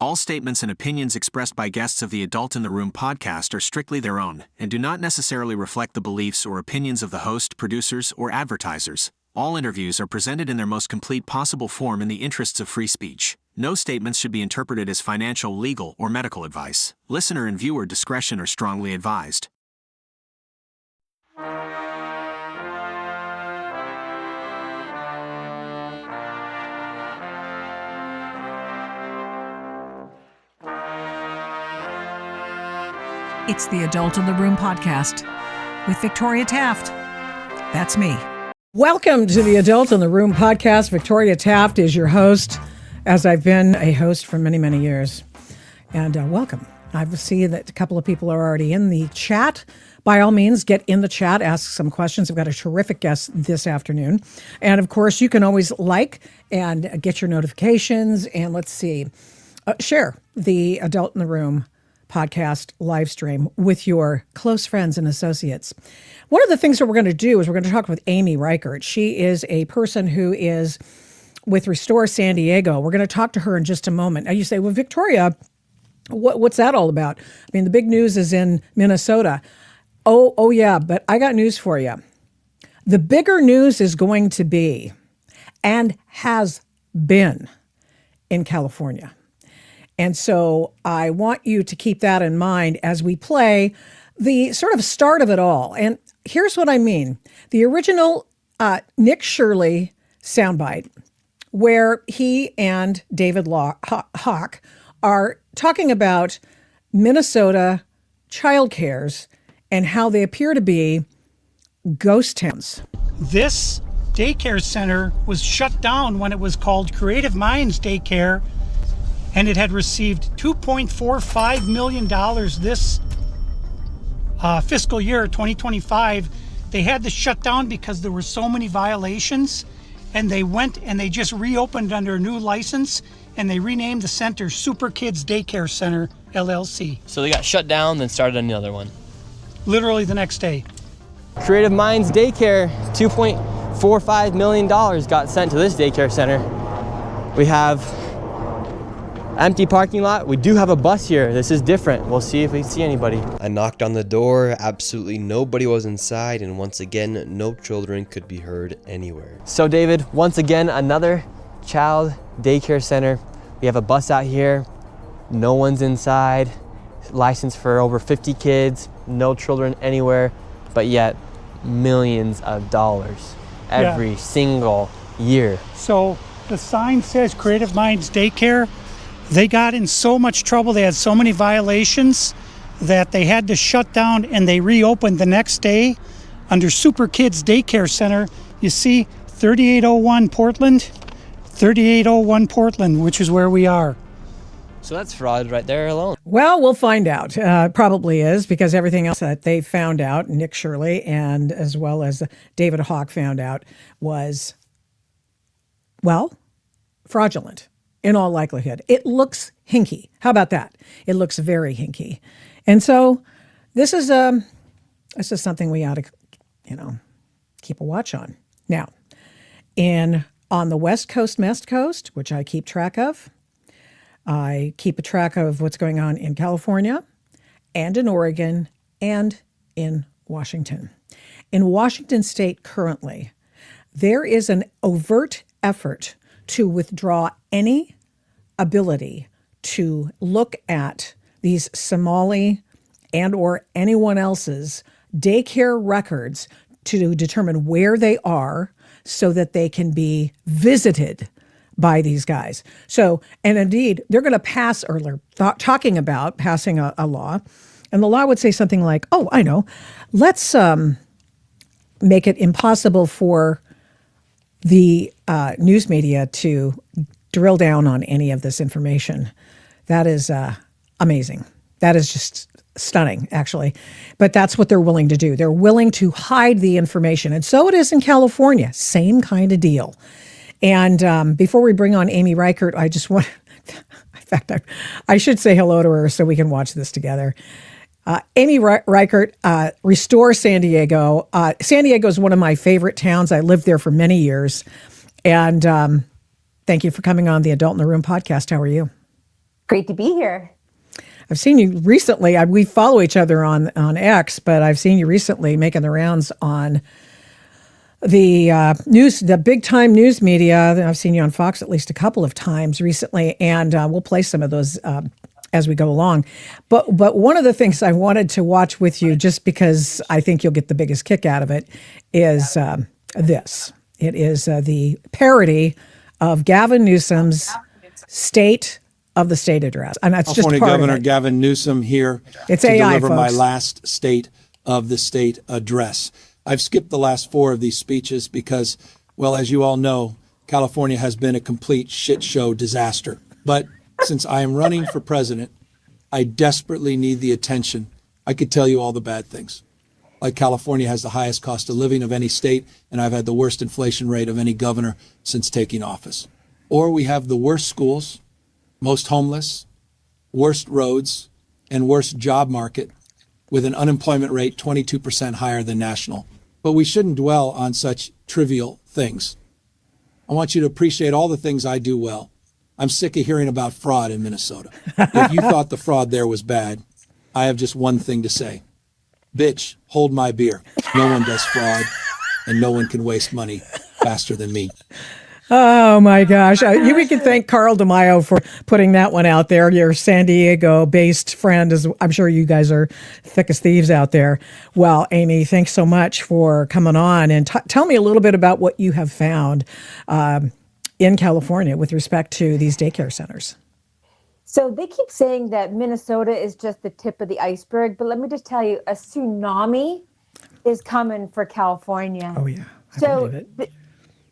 All statements and opinions expressed by guests of the Adult in the Room podcast are strictly their own and do not necessarily reflect the beliefs or opinions of the host, producers, or advertisers. All interviews are presented in their most complete possible form in the interests of free speech. No statements should be interpreted as financial, legal, or medical advice. Listener and viewer discretion are strongly advised. It's the Adult in the Room podcast with Victoria Taft. That's me. Welcome to the Adult in the Room podcast. Victoria Taft is your host, as I've been a host for many, many years. And welcome. I see that a couple of people are already in the chat. By all means, get in the chat, ask some questions. I've got a terrific guest this afternoon. And of course, you can always like and get your notifications. And let's see, share the Adult in the Room podcast live stream with your close friends and associates. One of the things that we're going to do is we're going to talk with Amy Reichert. She is a person who is with Restore San Diego. We're going to talk to her in just a moment. Now you say, well, Victoria, what's that all about? I mean, the big news is in Minnesota. Oh yeah, but I got news for you. The bigger news is going to be, and has been, in California. And so I want you to keep that in mind as we play the sort of start of it all. And here's what I mean. The original Nick Shirley soundbite, where he and David Hawk are talking about Minnesota child cares and how they appear to be ghost towns. This daycare center was shut down when it was called Creative Minds Daycare, and it had received $2.45 million this fiscal year, 2025. They had to shut down because there were so many violations, and they went and they just reopened under a new license, and they renamed the center Super Kids Daycare Center, LLC. So they got shut down, then started another one. Literally the next day. Creative Minds Daycare, $2.45 million got sent to this daycare center. We have empty parking lot. We do have a bus here. This is different. We'll see if we see anybody. I knocked on the door. Absolutely nobody was inside, and once again, no children could be heard anywhere. So David, once again, another child daycare center. We have a bus out here. No one's inside. Licensed for over 50 kids. No children anywhere, but yet millions of dollars every single year. So the sign says Creative Minds Daycare. They got in so much trouble, they had so many violations that they had to shut down, and they reopened the next day under Super Kids Daycare Center. You see 3801 Portland, 3801 Portland, which is where we are. So that's fraud right there alone. Well, we'll find out. Probably is, because everything else that they found out, Nick Shirley and as well as David Hawk found out, was, well, fraudulent. In all likelihood. It looks hinky. How about that? It looks very hinky. And so this is something we ought to, keep a watch on. Now, on the West Coast, which I keep track of, I keep a track of what's going on in California and in Oregon and in Washington. In Washington state currently, there is an overt effort to withdraw any ability to look at these Somali and or anyone else's daycare records to determine where they are so that they can be visited by these guys. So, and indeed, they're going to pass, or they're talking about passing a law, and the law would say something like, oh, I know, let's make it impossible for the news media to drill down on any of this information. That is amazing. That is just stunning, actually. But that's what they're willing to do. They're willing to hide the information. And so it is in California. Same kind of deal. And before we bring on Amy Reichert, I just want, in fact, I should say hello to her so we can watch this together. Amy Reichert, Restore San Diego. San Diego is one of my favorite towns. I lived there for many years. And thank you for coming on the Adult in the Room podcast. How are you? Great to be here. I've seen you recently. We follow each other on X, but I've seen you recently making the rounds on the news, the big time news media. I've seen you on Fox at least a couple of times recently, and we'll play some of those as we go along. But one of the things I wanted to watch with you, just because I think you'll get the biggest kick out of it, is this. It is the parody of Gavin Newsom's State of the State Address. And that's just California part Governor of it. Gavin Newsom here It's to AI, deliver my folks. last State of the State address. I've skipped the last 4 of these speeches because, well, as you all know, California has been a complete shit show disaster. But since I am running for president, I desperately need the attention. I could tell you all the bad things. Like California has the highest cost of living of any state, and I've had the worst inflation rate of any governor since taking office. Or we have the worst schools, most homeless, worst roads, and worst job market, with an unemployment rate 22% higher than national. But we shouldn't dwell on such trivial things. I want you to appreciate all the things I do well. I'm sick of hearing about fraud in Minnesota. If you thought the fraud there was bad, I have just one thing to say. Bitch, hold my beer. No one does fraud, and no one can waste money faster than me. Oh my gosh. We can thank Carl DeMaio for putting that one out there. Your San Diego based friend, is I'm sure you guys are thick as thieves out there. Well, Amy, thanks so much for coming on, and tell me a little bit about what you have found in California with respect to these daycare centers. So they keep saying that Minnesota is just the tip of the iceberg, but let me just tell you, a tsunami is coming for California. Oh yeah, I So believe it.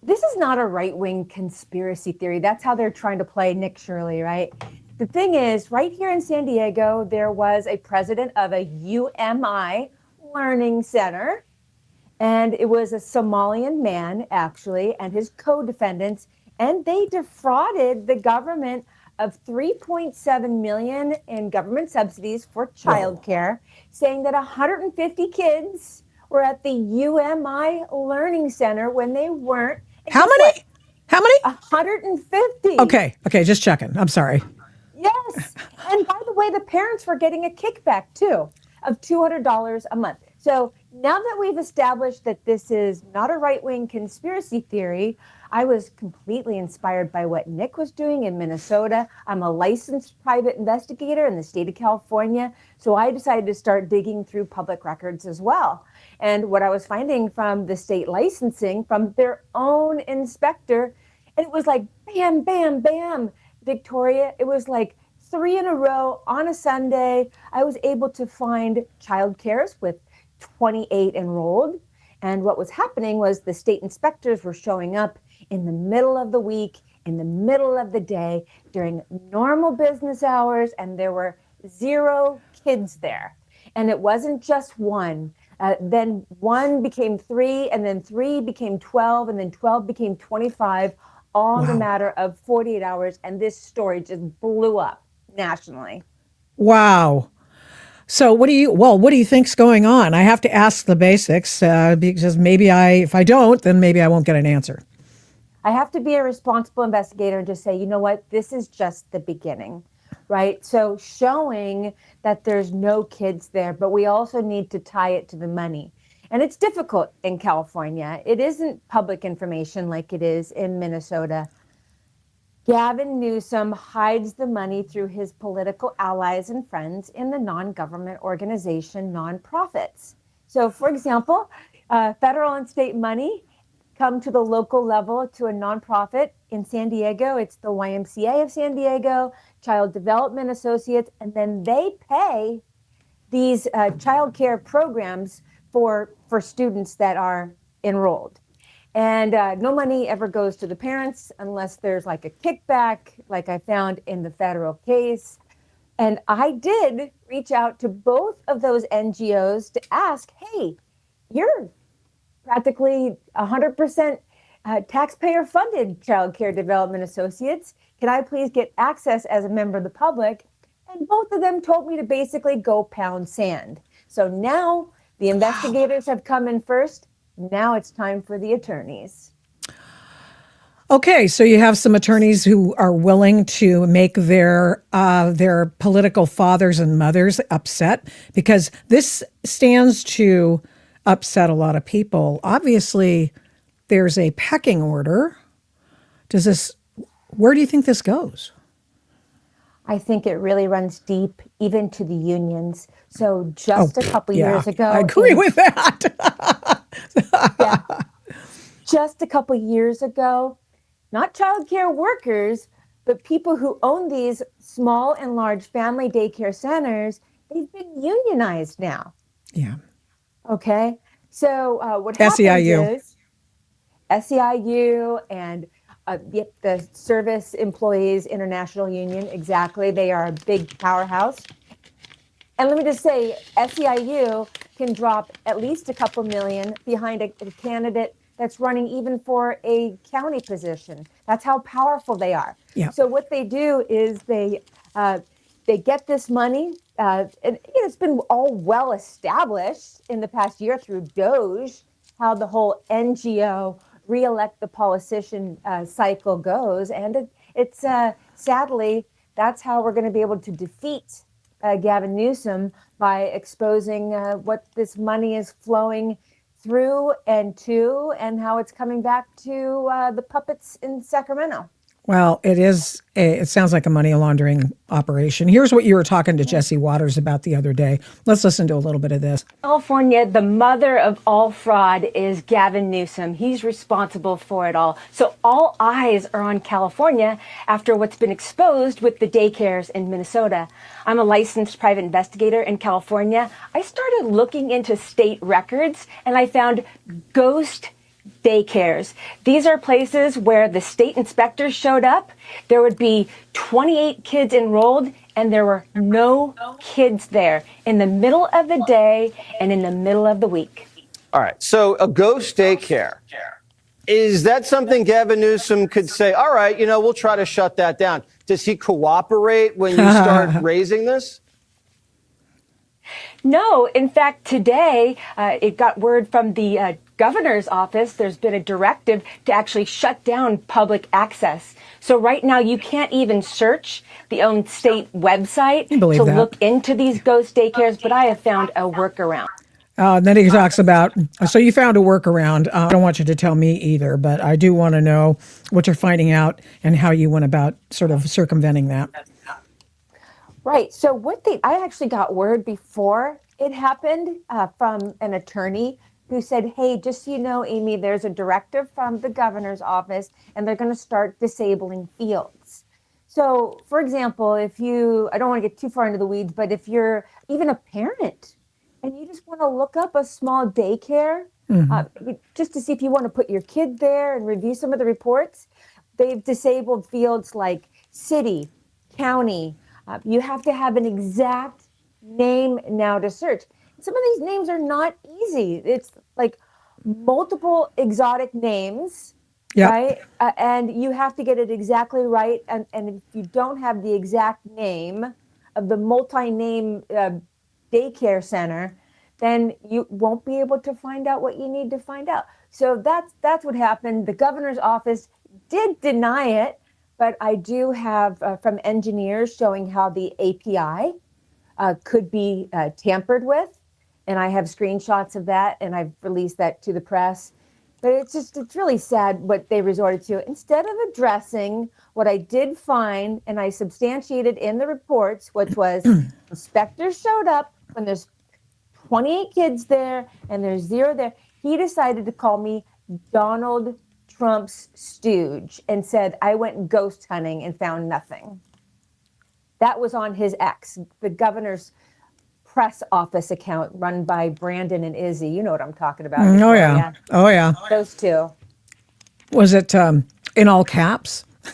this is not a right-wing conspiracy theory. That's how they're trying to play Nick Shirley, right? The thing is, right here in San Diego, there was a president of a UMI learning center, and it was a Somalian man, actually, and his co-defendants, and they defrauded the government of $3.7 million in government subsidies for childcare, saying that 150 kids were at the UMI Learning Center when they weren't. And How guess many? what? How many? 150. Okay, just checking. I'm sorry. Yes. And by the way, the parents were getting a kickback too of $200 a month. So now that we've established that this is not a right-wing conspiracy theory, I was completely inspired by what Nick was doing in Minnesota. I'm a licensed private investigator in the state of California, so I decided to start digging through public records as well. And what I was finding from the state licensing, from their own inspector, and it was like bam, bam, bam, Victoria. It was like 3 in a row on a Sunday. I was able to find childcares with 28 enrolled. And what was happening was the state inspectors were showing up in the middle of the week, in the middle of the day, during normal business hours, and there were 0 kids there. And it wasn't just one. Then 1 became 3, and then 3 became 12, and then 12 became 25, all in a matter of 48 hours. And this story just blew up nationally. Wow. So what do you think's going on? I have to ask the basics because if I don't, then maybe I won't get an answer. I have to be a responsible investigator and just say, you know what, this is just the beginning, right? So showing that there's no kids there, but we also need to tie it to the money. And it's difficult in California. It isn't public information like it is in Minnesota. Gavin Newsom hides the money through his political allies and friends in the non-government organization nonprofits. So, for example, federal and state money come to the local level to a nonprofit in San Diego. It's the YMCA of San Diego, Child Development Associates, and then they pay these child care programs for students that are enrolled. And no money ever goes to the parents unless there's like a kickback, like I found in the federal case. And I did reach out to both of those NGOs to ask, hey, you're practically 100% taxpayer funded Child Care Development Associates. Can I please get access as a member of the public? And both of them told me to basically go pound sand. So now the investigators have come in first. Now it's time for the attorneys. Okay, so you have some attorneys who are willing to make their political fathers and mothers upset because this stands to upset a lot of people. Obviously, there's a pecking order. Where do you think this goes? I think it really runs deep, even to the unions. So just a couple Yeah, years ago, I agree with that. yeah, just a couple years ago, not childcare workers, but people who own these small and large family daycare centers, they've been unionized now. Yeah. Okay. So what happens SEIU. is SEIU and yep, the Service Employees International Union, exactly. They are a big powerhouse. And let me just say, SEIU can drop at least a couple million behind a candidate that's running even for a county position. That's how powerful they are. Yeah. So what they do is they get this money, and it's been all well established in the past year through Doge, how the whole NGO reelect the politician cycle goes, and it's sadly that's how we're going to be able to defeat Gavin Newsom by exposing what this money is flowing through and to, and how it's coming back to the puppets in Sacramento. Well, it sounds like a money laundering operation. Here's what you were talking to Jesse Waters about the other day. Let's listen to a little bit of this. California, the mother of all fraud is Gavin Newsom. He's responsible for it all. So all eyes are on California after what's been exposed with the daycares in Minnesota. I'm a licensed private investigator in California. I started looking into state records and I found ghost daycares. These are places where the state inspectors showed up. There would be 28 kids enrolled and there were no kids there in the middle of the day and in the middle of the week. All right. So a ghost daycare. Is that something Gavin Newsom could say, all right, we'll try to shut that down? Does he cooperate when you start raising this? No, in fact, today it got word from the governor's office. There's been a directive to actually shut down public access. So right now you can't even search the own state website to look into these ghost daycares, but I have found a workaround. Then he talks about, so you found a workaround. I don't want you to tell me either, but I do want to know what you're finding out and how you went about sort of circumventing that. Right. So I actually got word before it happened from an attorney who said, hey, just so you know, Amy, there's a directive from the governor's office and they're going to start disabling fields. So, for example, I don't want to get too far into the weeds, but if you're even a parent and you just want to look up a small daycare, just to see if you want to put your kid there and review some of the reports, they've disabled fields like city, county. You have to have an exact name now to search. Some of these names are not easy. It's like multiple exotic names, right? And you have to get it exactly right. And if you don't have the exact name of the multi-name daycare center, then you won't be able to find out what you need to find out. So that's what happened. The governor's office did deny it, but I do have from engineers showing how the API could be tampered with. And I have screenshots of that, and I've released that to the press. But it's really sad what they resorted to. Instead of addressing what I did find, and I substantiated in the reports, which was inspectors showed up when there's 28 kids there and there's 0 there, he decided to call me Donald Trump's stooge and said I went ghost hunting and found nothing. That was on his X, the governor's press office account run by Brandon and Izzy. You know what I'm talking about. Oh, yeah. Oh, yeah. Those two. Was it in all caps? Yeah,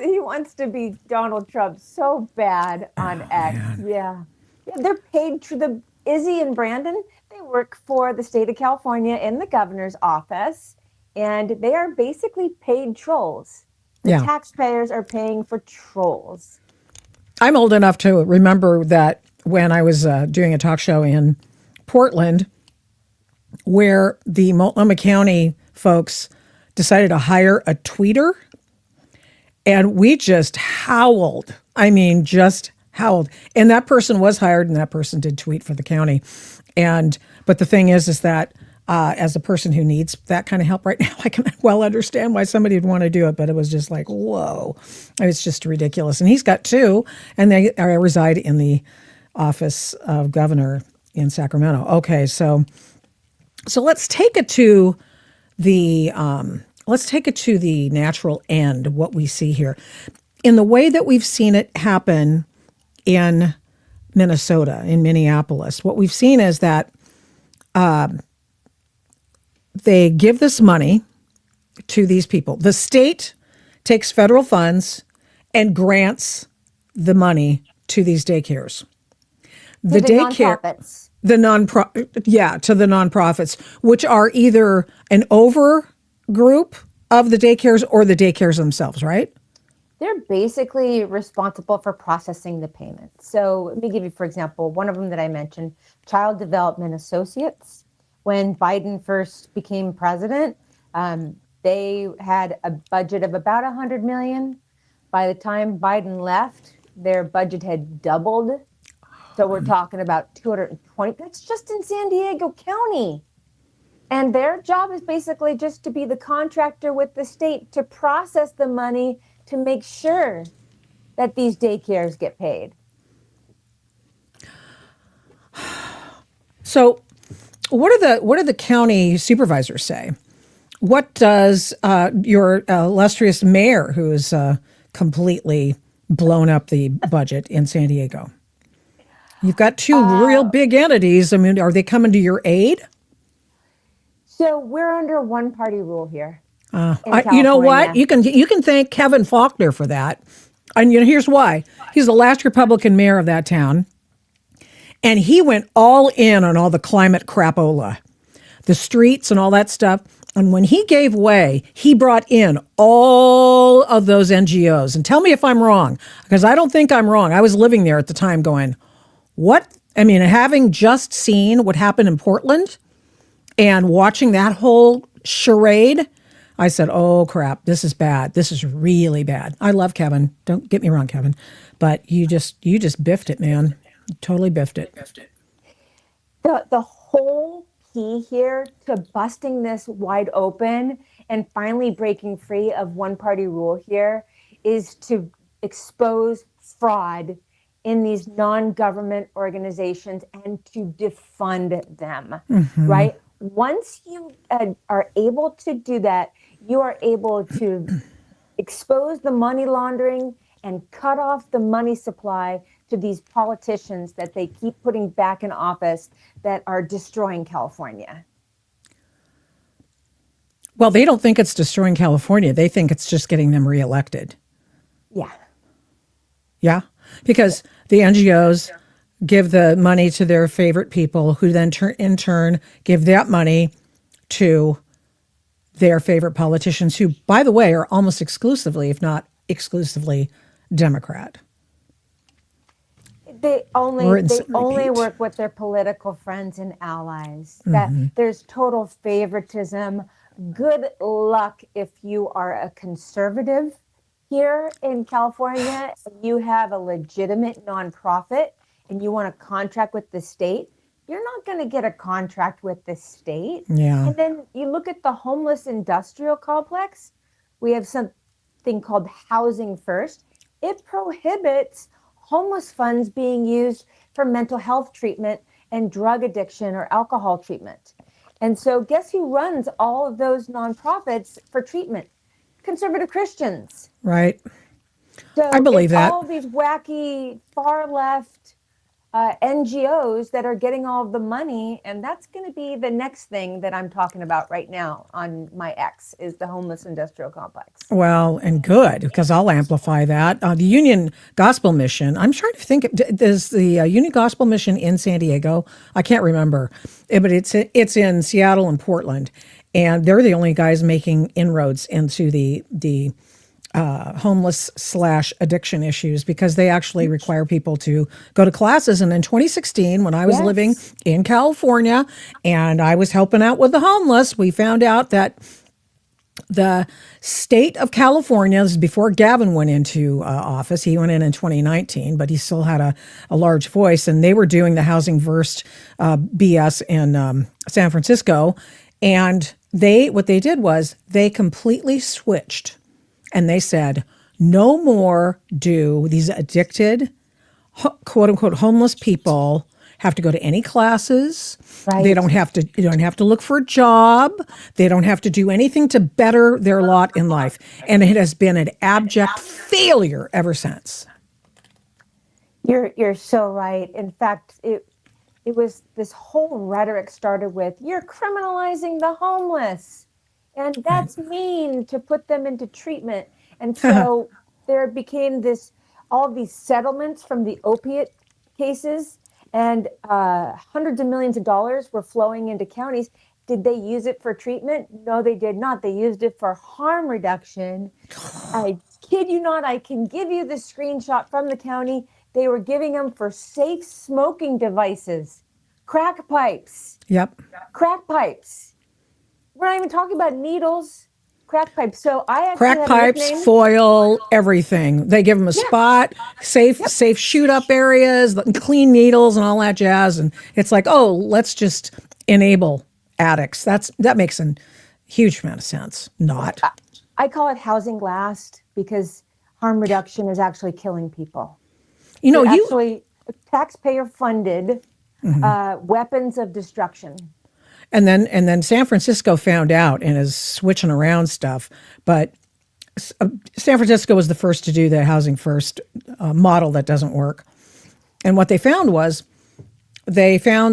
he wants to be Donald Trump so bad on X. Yeah, they're paid to the Izzy and Brandon. They work for the state of California in the governor's office, and they are basically paid trolls. The taxpayers are paying for trolls. I'm old enough to remember that when I was doing a talk show in Portland, where the Multnomah County folks decided to hire a tweeter, and we just howled. I mean, just howled. And that person was hired, and that person did tweet for the county. But the thing is that as a person who needs that kind of help right now, I can well understand why somebody would want to do it. But it was just like, whoa, it's just ridiculous. And he's got two, and they reside in the office of governor in Sacramento. Okay, so let's take it to the natural end. What we see here, in the way that we've seen it happen in Minnesota, in Minneapolis, what we've seen is that they give this money to these people. The state takes federal funds and grants the money to these daycares. The nonprofits. To the nonprofits, which are either an over group of the daycares or the daycares themselves, right? They're basically responsible for processing the payment. So let me give you, for example, one of them that I mentioned, Child Development Associates. When Biden first became president, they had a budget of about $100 million. By the time Biden left, their budget had doubled. So we're talking about 220. That's just in San Diego County. And their job is basically just to be the contractor with the state to process the money to make sure that these daycares get paid. So what do the county supervisors say? What does your illustrious mayor, who has completely blown up the budget in San Diego? You've got two real big entities. I mean, are they coming to your aid? So we're under one party rule here. You know what? You can thank Kevin Faulkner for that. And here's why. He's the last Republican mayor of that town. And he went all in on all the climate crapola, the streets and all that stuff. And when he gave way, he brought in all of those NGOs. And tell me if I'm wrong, because I don't think I'm wrong. I was living there at the time going, what? I mean, having just seen what happened in Portland and watching that whole charade, I said, oh, crap, this is bad. This is really bad. I love Kevin. Don't get me wrong, Kevin. But you just biffed it, man. You totally biffed it. The whole key here to busting this wide open and finally breaking free of one party rule here is to expose fraud in these non-government organizations and to defund them, right? Once you are able to do that, you are able to expose the money laundering and cut off the money supply to these politicians that they keep putting back in office that are destroying California. Well, they don't think it's destroying California. They think it's just getting them reelected. Yeah. Yeah, because the NGOs give the money to their favorite people who then in turn give that money to their favorite politicians who, by the way, are almost exclusively, if not exclusively, Democrat. They only work with their political friends and allies. That there's total favoritism. Good luck if you are a conservative here in California. You have a legitimate nonprofit and you want to contract with the state. You're not going to get a contract with the state. Yeah. And then you look at the homeless industrial complex. We have something called Housing First. It prohibits homeless funds being used for mental health treatment and drug addiction or alcohol treatment. And so guess who runs all of those nonprofits for treatment? Conservative Christians. Right. So I believe that. All of these wacky far left NGOs that are getting all of the money, and that's going to be the next thing that I'm talking about right now on my X is the homeless industrial complex. Well, and good, because I'll amplify that. The Union Gospel Mission, I'm trying to think, does the Union Gospel Mission in San Diego? I can't remember, but it's in Seattle and Portland, and they're the only guys making inroads into the homeless/addiction issues because they actually require people to go to classes. And in 2016, when I was living in California and I was helping out with the homeless, we found out that the state of California, this is before Gavin went into office. He went in 2019, but he still had a large voice. And they were doing the housing first BS in San Francisco. And what they did was they completely switched. And they said, no more do these addicted, quote unquote, homeless people have to go to any classes. Right. They don't have to look for a job. They don't have to do anything to better their lot in life. And it has been an abject failure ever since. You're so right. In fact, it was this whole rhetoric started with, you're criminalizing the homeless. And that's mean to put them into treatment. And so there became all these settlements from the opiate cases, and hundreds of millions of dollars were flowing into counties. Did they use it for treatment? No, they did not. They used it for harm reduction. I kid you not, I can give you the screenshot from the county. They were giving them for safe smoking devices, crack pipes. Yep. Crack pipes. We're not even talking about needles, crack pipes. So I actually crack have a pipes, nickname. foil, everything. They give them a spot, safe shoot up areas, clean needles, and all that jazz. And it's like, oh, let's just enable addicts. That makes a huge amount of sense. Not. I call it housing last because harm reduction is actually killing people. Actually taxpayer funded weapons of destruction. And then San Francisco found out and is switching around stuff. But San Francisco was the first to do the housing first model that doesn't work. And what they found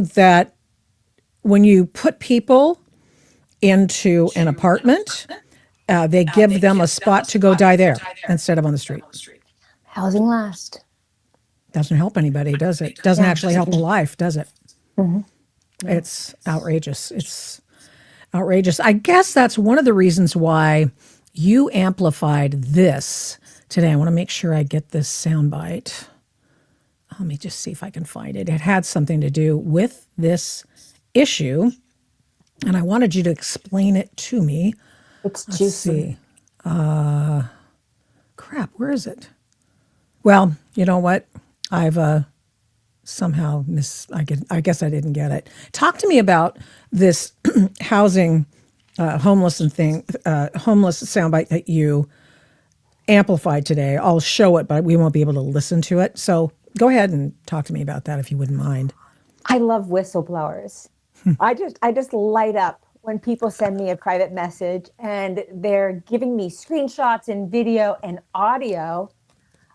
that when you put people into an apartment, they give them a spot to go die there instead of on the street. Housing last. Doesn't help anybody, does it? Doesn't actually help a life, does it? Mm-hmm. It's outrageous. It's outrageous. I guess that's one of the reasons why you amplified this today. I want to make sure I get this soundbite. Let me just see if I can find it. It had something to do with this issue, and I wanted you to explain it to me. It's juicy. Let's see. Crap, where is it? Well, you know what? I've somehow I guess I didn't get it. Talk to me about this housing, homeless soundbite that you amplified today. I'll show it, but we won't be able to listen to it. So go ahead and talk to me about that if you wouldn't mind. I love whistleblowers. I just light up when people send me a private message and they're giving me screenshots and video and audio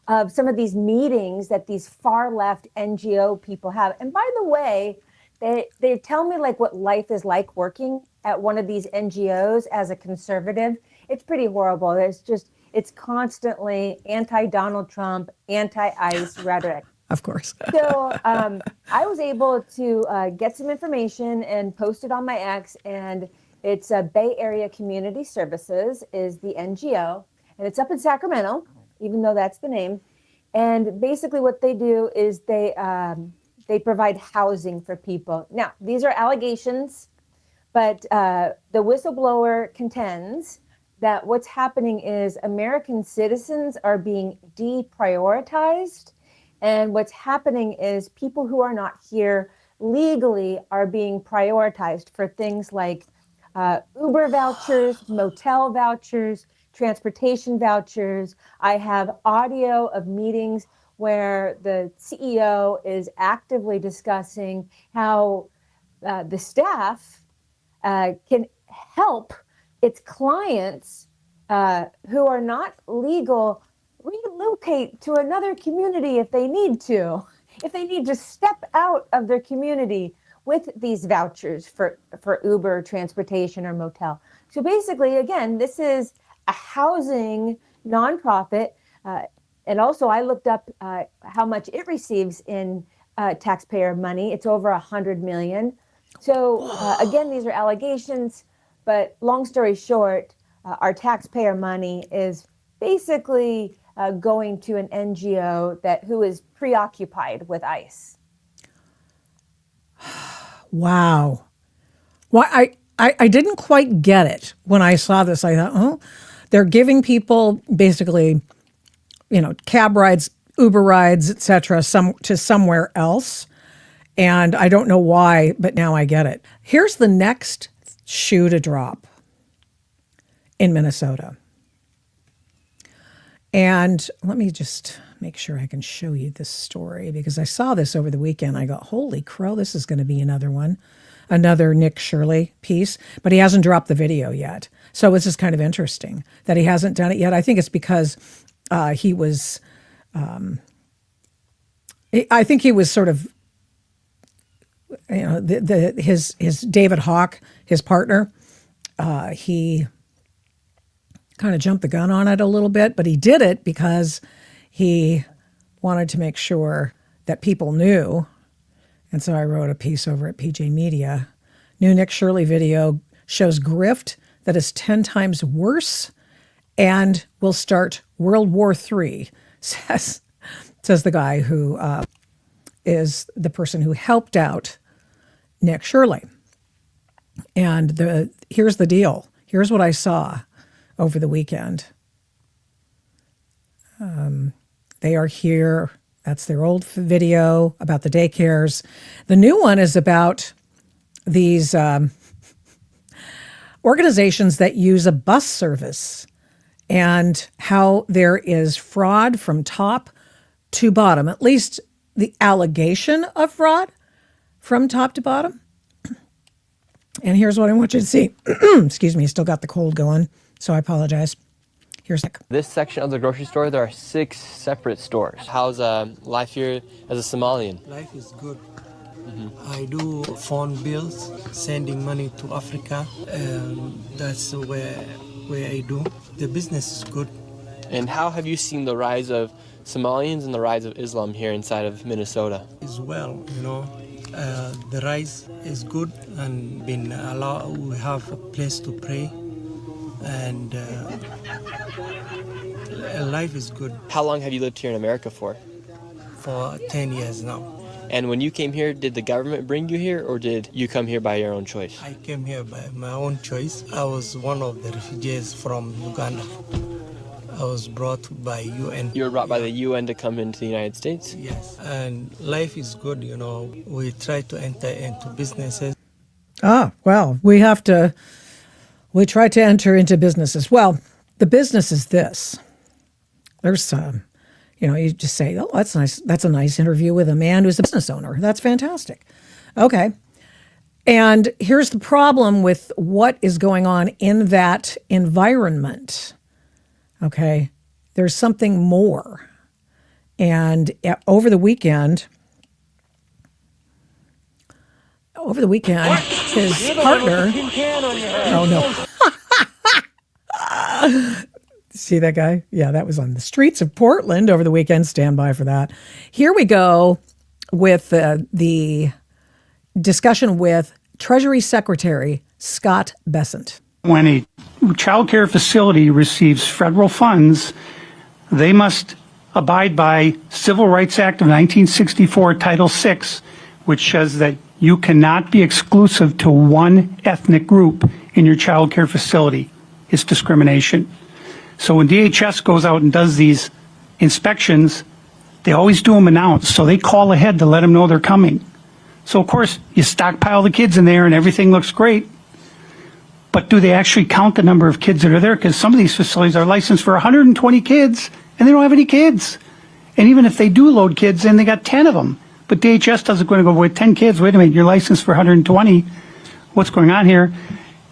of some of these meetings that these far left NGO people have. And by the way, they tell me like what life is like working at one of these NGOs as a conservative. It's pretty horrible. It's constantly anti-Donald Trump, anti-ICE rhetoric. Of course. So I was able to get some information and post it on my X, and it's Bay Area Community Services is the NGO, and it's up in Sacramento, even though that's the name. And basically what they do is they provide housing for people. Now, these are allegations, but the whistleblower contends that what's happening is American citizens are being deprioritized. And what's happening is people who are not here legally are being prioritized for things like Uber vouchers, motel vouchers, transportation vouchers. I have audio of meetings where the CEO is actively discussing how the staff can help its clients who are not legal relocate to another community if they need to step out of their community with these vouchers for Uber, transportation, or motel. So basically, again, this is a housing nonprofit. And also I looked up how much it receives in taxpayer money. It's over $100 million. So again, these are allegations, but long story short, our taxpayer money is basically going to an NGO who is preoccupied with ICE. Wow. Why I didn't quite get it when I saw this. I thought, oh, they're giving people basically, cab rides, Uber rides, etc., to somewhere else. And I don't know why, but now I get it. Here's the next shoe to drop in Minnesota. And let me just make sure I can show you this story, because I saw this over the weekend. I go, holy crow, this is going to be another one, another Nick Shirley piece, but he hasn't dropped the video yet. So this is kind of interesting that he hasn't done it yet. I think it's because he was, I think he was sort of, his David Hawk, his partner, he kind of jumped the gun on it a little bit, but he did it because he wanted to make sure that people knew. And so I wrote a piece over at PJ Media. New Nick Shirley video shows grift that is 10 times worse and will start World War III, says the guy who is the person who helped out Nick Shirley. And here's the deal. Here's what I saw over the weekend. They are here. That's their old video about the daycares. The new one is about these organizations that use a bus service and how there is fraud from top to bottom, at least the allegation of fraud from top to bottom. And here's what I want you to see. Excuse me, still got the cold going, so I apologize. Here's Nick. This section of the grocery store, there are 6 separate stores. How's life here as a Somalian? Life is good. I do phone bills, sending money to Africa. That's where I do. The business is good. And how have you seen the rise of Somalians and the rise of Islam here inside of Minnesota? As well, the rise is good and been allowed. We have a place to pray, and life is good. How long have you lived here in America for? For 10 years now. And when you came here, did the government bring you here, or did you come here by your own choice? I came here by my own choice. I was one of the refugees from Uganda. I was brought by UN. You were brought by the UN to come into the United States? Yes. And life is good, We try to enter into businesses. Well, we try to enter into businesses. Well, the business is this. There's you just say, oh, that's nice. That's a nice interview with a man who's a business owner. That's fantastic. Okay. And here's the problem with what is going on in that environment. Okay. There's something more. And over the weekend, his partner, oh no. See that guy? Yeah, that was on the streets of Portland over the weekend. Stand by for that. Here we go with the discussion with Treasury Secretary Scott Bessent. When a child care facility receives federal funds, they must abide by Civil Rights Act of 1964, Title VI, which says that you cannot be exclusive to one ethnic group in your child care facility. It's discrimination. So when DHS goes out and does these inspections, they always do them announced. So they call ahead to let them know they're coming. So of course, you stockpile the kids in there and everything looks great. But do they actually count the number of kids that are there? Because some of these facilities are licensed for 120 kids and they don't have any kids. And even if they do load kids in, they got 10 of them. But DHS doesn't go with 10 kids. Wait a minute, you're licensed for 120. What's going on here?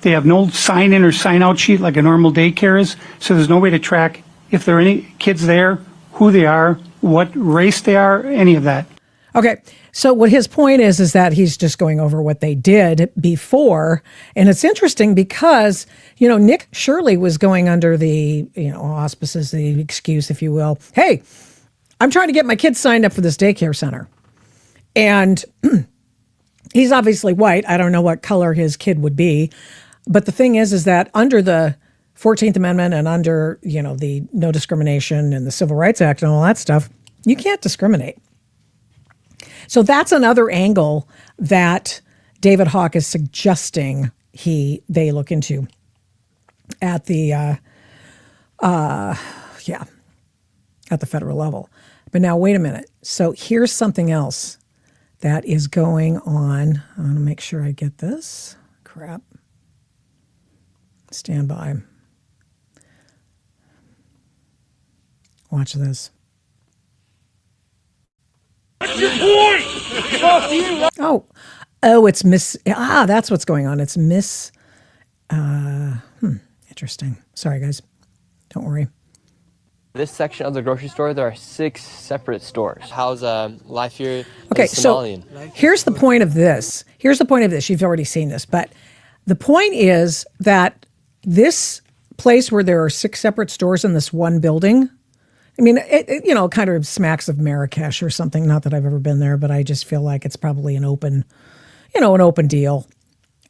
They have no sign-in or sign-out sheet like a normal daycare is, so there's no way to track if there are any kids there, who they are, what race they are, any of that. Okay, so what his point is that he's just going over what they did before, and it's interesting because, Nick Shirley was going under the, auspices, the excuse, if you will. Hey, I'm trying to get my kids signed up for this daycare center. And he's obviously white. I don't know what color his kid would be. But the thing is that under the 14th Amendment and under, the no discrimination and the Civil Rights Act and all that stuff, you can't discriminate. So that's another angle that David Hawk is suggesting they look into at the at the federal level. But now wait a minute. So here's something else that is going on. I want to make sure I get this. Crap. Stand by. Watch this. Oh, it's that's what's going on. It's interesting. Sorry, guys. Don't worry. This section of the grocery store, there are 6 separate stores. How's life here? Okay, as a Somalian? So here's the point of this. You've already seen this, but the point is that this place where there are 6 separate stores in this one building, I mean, it kind of smacks of Marrakesh or something. Not that I've ever been there, but I just feel like it's probably an open deal.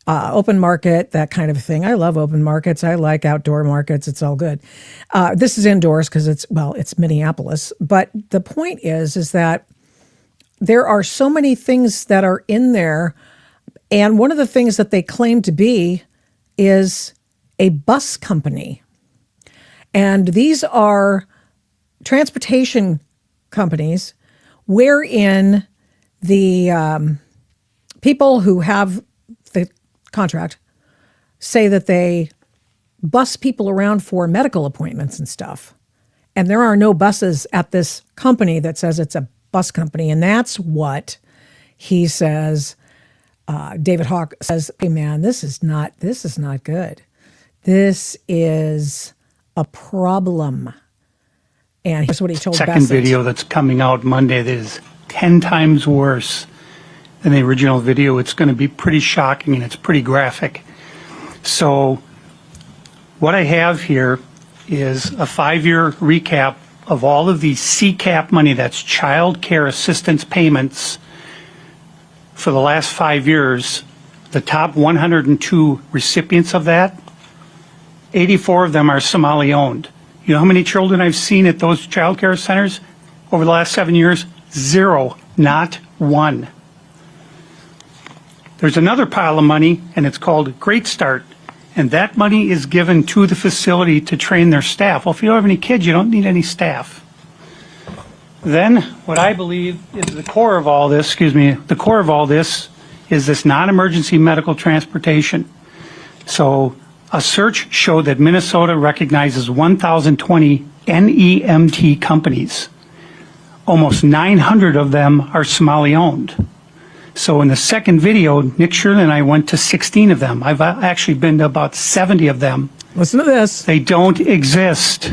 Open market, that kind of thing. I love open markets. I like outdoor markets. It's all good. This is indoors because it's Minneapolis. But the point is that there are so many things that are in there. And one of the things that they claim to be is a bus company. And these are transportation companies wherein the people who have the contract say that they bus people around for medical appointments and stuff. And there are no buses at this company that says it's a bus company. And that's what he says. David Hawk says, hey man, this is not good. This is a problem. And here's what he told Second Bassett. video that's coming out Monday that is 10 times worse than the original video. It's going to be pretty shocking and it's pretty graphic. So what I have here is a 5-year recap of all of the CCAP money, that's child care assistance payments, for the last 5 years. The top 102 recipients of that, 84 of them are Somali owned. You know how many children I've seen at those child care centers over the last 7 years? 0, not 1. There's another pile of money, and it's called Great Start, and that money is given to the facility to train their staff. Well, if you don't have any kids, you don't need any staff. Then, what I believe is the core of all this is this non-emergency medical transportation. So, a search showed that Minnesota recognizes 1,020 NEMT companies. Almost 900 of them are Somali owned. So in the second video, Nick Shirley and I went to 16 of them. I've actually been to about 70 of them. Listen to this. They don't exist.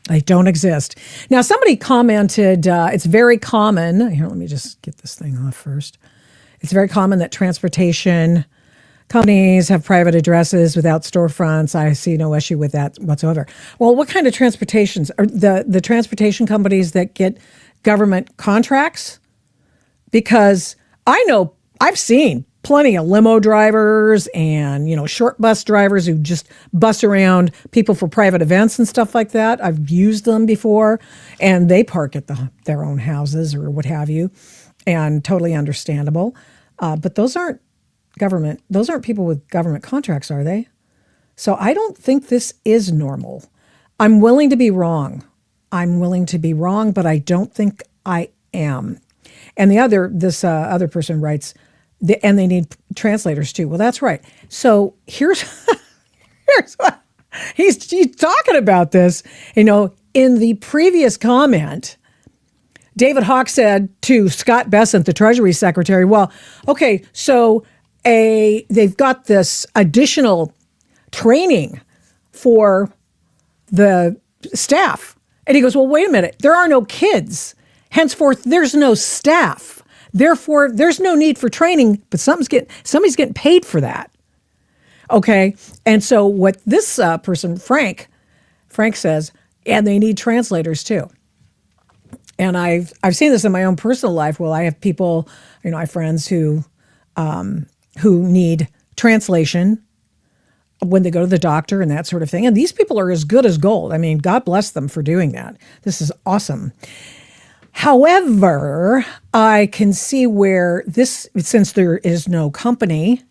They don't exist. Now, somebody commented, it's very common. Here, let me just get this thing off first. It's very common that transportation companies have private addresses without storefronts. I see no issue with that whatsoever. Well, what kind of transportations? Are the transportation companies that get government contracts? Because I know I've seen plenty of limo drivers and, short bus drivers who just bus around people for private events and stuff like that. I've used them before, and they park at their own houses or what have you, and totally understandable. But those aren't government. Those aren't people with government contracts, are they? So I don't think this is normal. I'm willing to be wrong. But I don't think I am. And this other person writes, and they need translators too. Well, that's right. So here's what he's talking about this. In the previous comment, David Hawk said to Scott Bessent, the Treasury Secretary, well, okay, so they've got this additional training for the staff. And he goes, well, wait a minute. There are no kids. Henceforth, there's no staff. Therefore, there's no need for training, but somebody's getting paid for that. Okay? And so what this person, Frank says, and they need translators too. And I've seen this in my own personal life. Well, I have people, I have friends who need translation when they go to the doctor and that sort of thing. And these people are as good as gold. I mean, God bless them for doing that. This is awesome. However, I can see where this, since there is no company,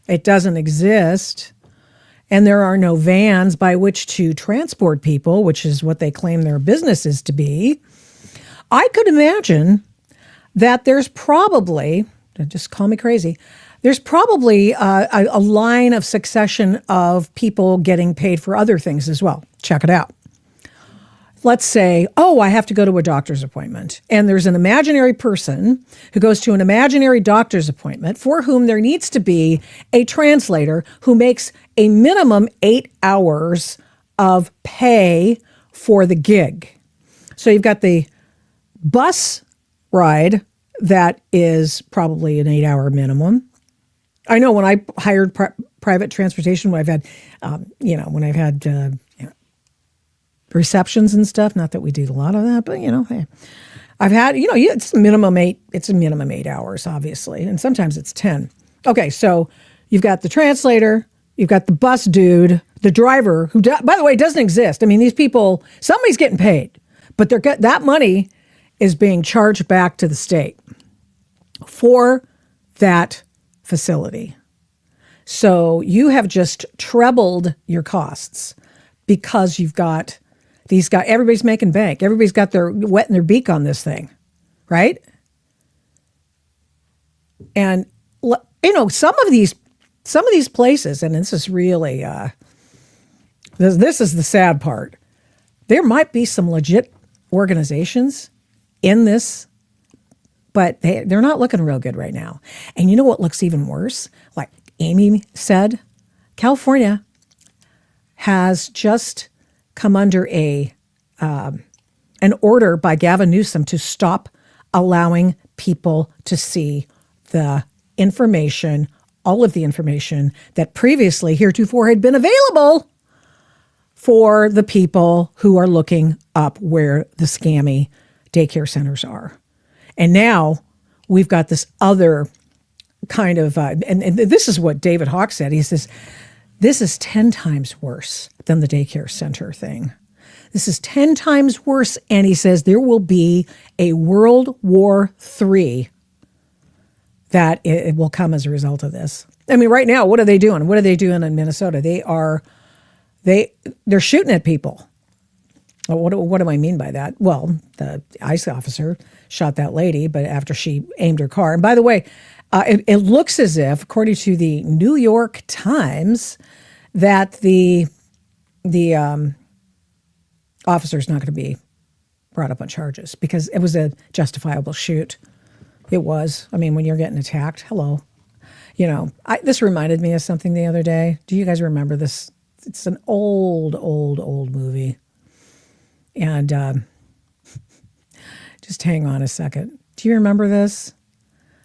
it doesn't exist, and there are no vans by which to transport people, which is what they claim their business is to be, I could imagine that there's probably, just call me crazy, there's probably a line of succession of people getting paid for other things as well. Check it out. Let's say, oh, I have to go to a doctor's appointment. And there's an imaginary person who goes to an imaginary doctor's appointment for whom there needs to be a translator who makes a minimum 8 hours of pay for the gig. So you've got the bus ride that is probably an 8-hour minimum. I know when I hired private transportation, when I've had, when I've had receptions and stuff, not that we do a lot of that, but hey, I've had, it's a minimum 8 hours, obviously. And sometimes it's 10. Okay. So you've got the translator, you've got the bus dude, the driver who, by the way, doesn't exist. I mean, these people, somebody's getting paid, but that money is being charged back to the state for that facility. So you have just trebled your costs because you've got these guys, everybody's making bank. Everybody's got their wetting their beak on this thing, right? And some of these places, and this is really this is the sad part. There might be some legit organizations in this, but they're not looking real good right now. And you know what looks even worse? Like Amy said, California has just come under an order by Gavin Newsom to stop allowing people to see the information, all of the information that previously heretofore had been available for the people who are looking up where the scammy daycare centers are. And now we've got this other kind of, and this is what David Hawk said. He says, this is 10 times worse than the daycare center thing. This is 10 times worse. And he says there will be a World War III that it will come as a result of this. I mean, right now, what are they doing? What are they doing in Minnesota? They're shooting at people. What do I mean by that? Well, the ICE officer shot that lady, but after she aimed her car. And by the way, it looks as if, according to the New York Times, that the officer's not going to be brought up on charges because it was a justifiable shoot. It was. I mean, when you're getting attacked, hello. This reminded me of something the other day. Do you guys remember this? It's an old movie. And just hang on a second. Do you remember this?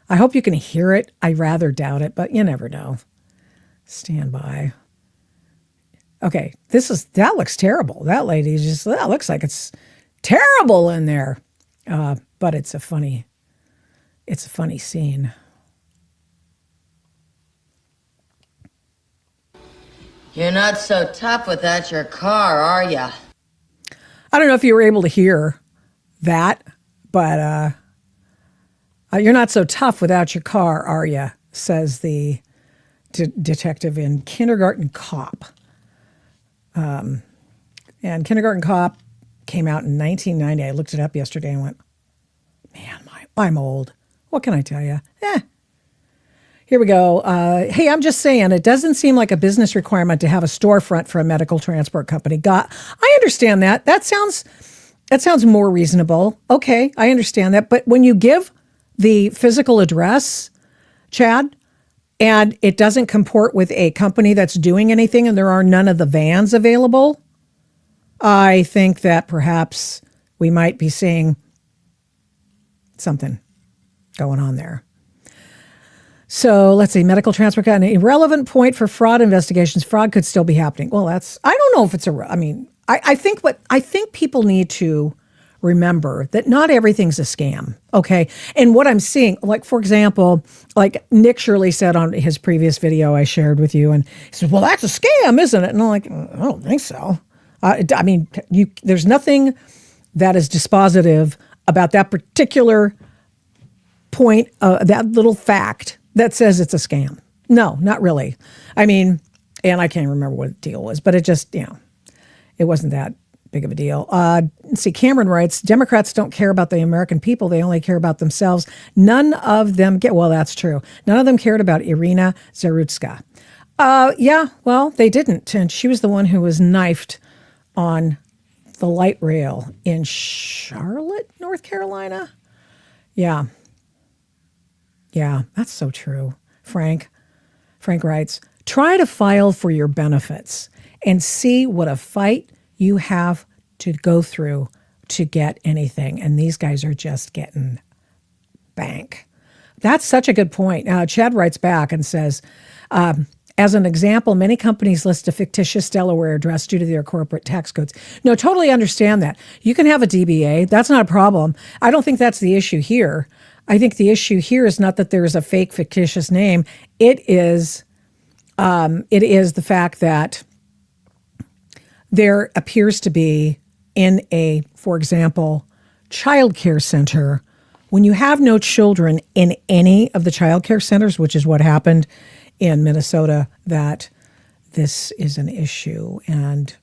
I hope you can hear it. I rather doubt it, but you never know. Stand by. Okay, that looks terrible. That lady that looks like it's terrible in there. But it's a funny scene. You're not so tough without your car, are ya? I don't know if you were able to hear that, but you're not so tough without your car, are you? Says the detective in Kindergarten Cop. And Kindergarten Cop came out in 1990. I looked it up yesterday and went, man, I'm old. What can I tell you? Here we go. Hey, I'm just saying, it doesn't seem like a business requirement to have a storefront for a medical transport company. I understand that. That sounds more reasonable. Okay, I understand that. But when you give the physical address, Chad, and it doesn't comport with a company that's doing anything and there are none of the vans available, I think that perhaps we might be seeing something going on there. So let's see, medical transport, an irrelevant point for fraud investigations. Fraud could still be happening. Well, I don't know if it's I think people need to remember that not everything's a scam, okay? And what I'm seeing, like, for example, like Nick Shirley said on his previous video I shared with you, and he said, well, that's a scam, isn't it? And I'm like, I don't think so. I mean, there's nothing that is dispositive about that particular point, that little fact that says it's a scam. No, not really. I mean, and I can't remember what the deal was, but it just, it wasn't that big of a deal. Let's see, Cameron writes, Democrats don't care about the American people. They only care about themselves. None of them well, that's true. None of them cared about Irina Zarutska. Yeah, well, they didn't. And she was the one who was knifed on the light rail in Charlotte, North Carolina. Yeah. Yeah, that's so true. Frank writes, try to file for your benefits and see what a fight you have to go through to get anything. And these guys are just getting bank. That's such a good point. Chad writes back and says, as an example, many companies list a fictitious Delaware address due to their corporate tax codes. No, totally understand that. You can have a DBA. That's not a problem. I don't think that's the issue here. I think the issue here is not that there is a fake fictitious name. It is the fact that there appears to be in a, for example, child care center, when you have no children in any of the child care centers, which is what happened in Minnesota, that this is an issue and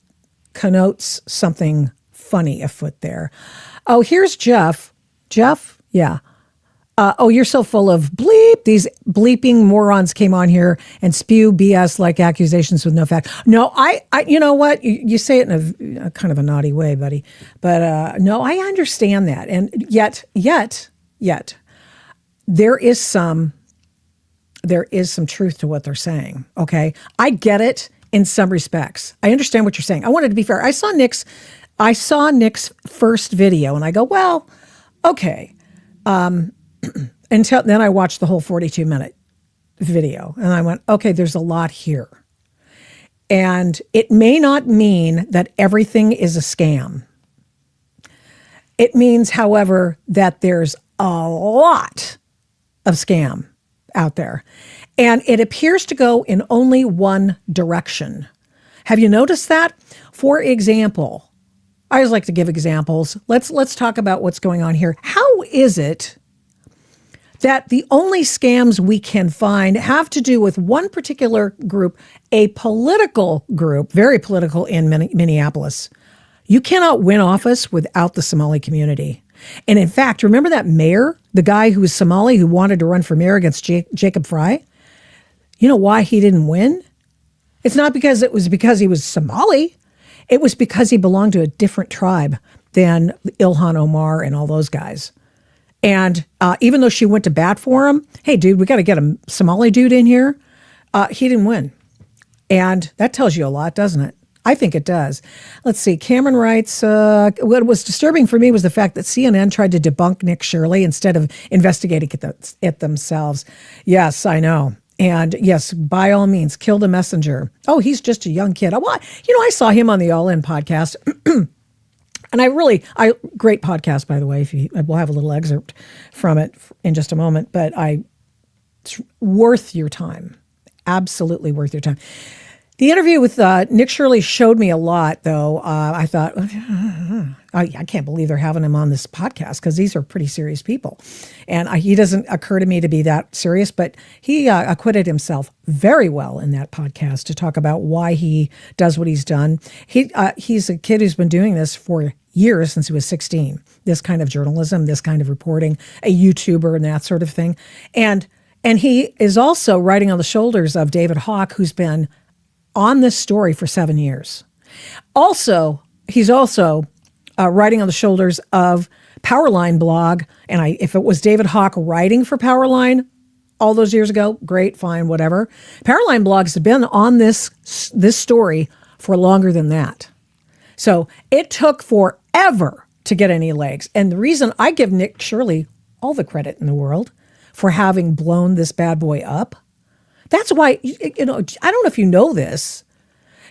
connotes something funny afoot there. Oh, here's Jeff. Jeff? Yeah. Oh, you're so full of bleep. These bleeping morons came on here and spew BS like accusations with no fact. No, I you know what? You say it in a kind of a naughty way, buddy. But no, I understand that. And yet, there is some truth to what they're saying. Okay. I get it in some respects. I understand what you're saying. I wanted to be fair. I saw Nick's first video and I go, well, okay. Until then I watched the whole 42-minute video and I went, okay, there's a lot here. And it may not mean that everything is a scam. It means, however, that there's a lot of scam out there. And it appears to go in only one direction. Have you noticed that? For example, I always like to give examples. Let's talk about what's going on here. How is it that the only scams we can find have to do with one particular group, a political group, very political in Minneapolis? You cannot win office without the Somali community. And in fact, remember that mayor, the guy who was Somali who wanted to run for mayor against Jacob Fry? You know why he didn't win? It's not because he was Somali. It was because he belonged to a different tribe than Ilhan Omar and all those guys. And even though she went to bat for him, hey, dude, we got to get a Somali dude in here. He didn't win. And that tells you a lot, doesn't it? I think it does. Let's see. Cameron writes, what was disturbing for me was the fact that CNN tried to debunk Nick Shirley instead of investigating it themselves. Yes, I know. And yes, by all means, kill the messenger. Oh, he's just a young kid. I saw him on the All In podcast. And great podcast, by the way. We'll have a little excerpt from it in just a moment, but it's worth your time. Absolutely worth your time. The interview with Nick Shirley showed me a lot, though. I thought, I can't believe they're having him on this podcast because these are pretty serious people. And he doesn't occur to me to be that serious, but he acquitted himself very well in that podcast to talk about why he does what he's done. He's a kid who's been doing this for years, since he was 16, this kind of journalism, this kind of reporting, a YouTuber and that sort of thing. And he is also riding on the shoulders of David Hawk, who's been on this story for 7 years. He's also riding on the shoulders of Powerline blog. And if it was David Hawk writing for Powerline all those years ago, great, fine, whatever. Powerline blogs have been on this story for longer than that. So it took forever to get any legs. And the reason I give Nick Shirley all the credit in the world for having blown this bad boy up, that's why, I don't know if you know this.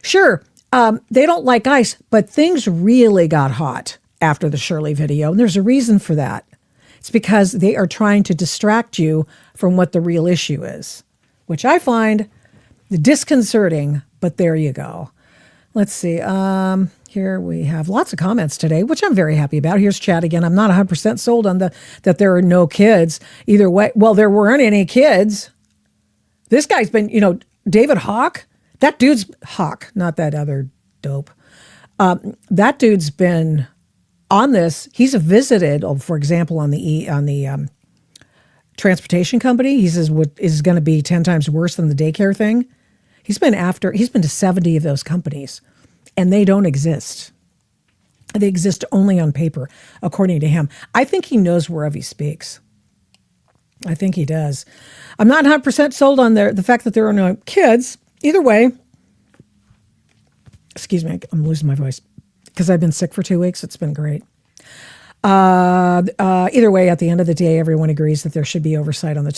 Sure, they don't like ice, but things really got hot after the Shirley video. And there's a reason for that. It's because they are trying to distract you from what the real issue is, which I find disconcerting, but there you go. Let's see. Here we have lots of comments today, which I'm very happy about. Here's Chad again. I'm not 100% sold on that there are no kids. Either way, well, there weren't any kids. This guy's been, David Hawk, that dude's Hawk, not that other dope. That dude's been on this. He's visited, for example, on the transportation company. He says what is going to be 10 times worse than the daycare thing. He's been to 70 of those companies, and they don't exist. They exist only on paper, according to him. I think he knows whereof he speaks. I think he does. I'm not 100% sold on the fact that there are no kids. Either way, excuse me, I'm losing my voice because I've been sick for 2 weeks. It's been great. Either way, at the end of the day, everyone agrees that there should be oversight on the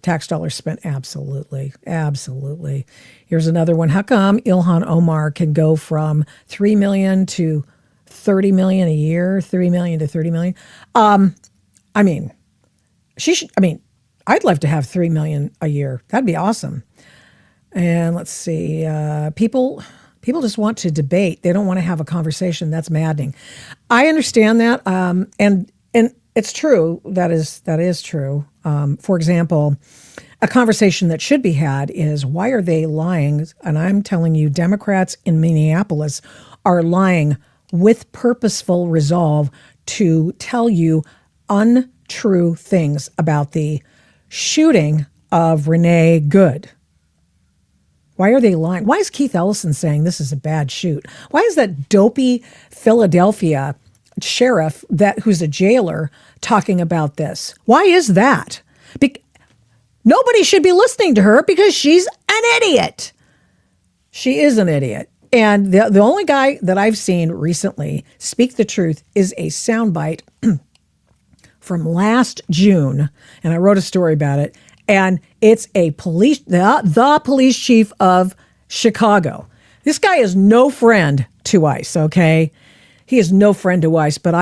tax dollars spent. Absolutely. Absolutely. Here's another one. How come Ilhan Omar can go from 3 million to 30 million a year, 3 million to 30 million? I'd love to have 3 million a year. That'd be awesome. And let's see, people just want to debate. They don't want to have a conversation. That's maddening. I understand that, and it's true. That is true. For example, a conversation that should be had is, why are they lying? And I'm telling you, Democrats in Minneapolis are lying with purposeful resolve to tell you untrue things about the shooting of Renee Good. Why are they lying? Why is Keith Ellison saying this is a bad shoot? Why is that dopey Philadelphia sheriff who's a jailer talking about this? Why is that? Nobody should be listening to her because she's an idiot. She is an idiot. And the only guy that I've seen recently speak the truth is a soundbite from last June. And I wrote a story about it. And it's the police chief of Chicago. This guy is no friend to ICE, okay? He is no friend to ICE, but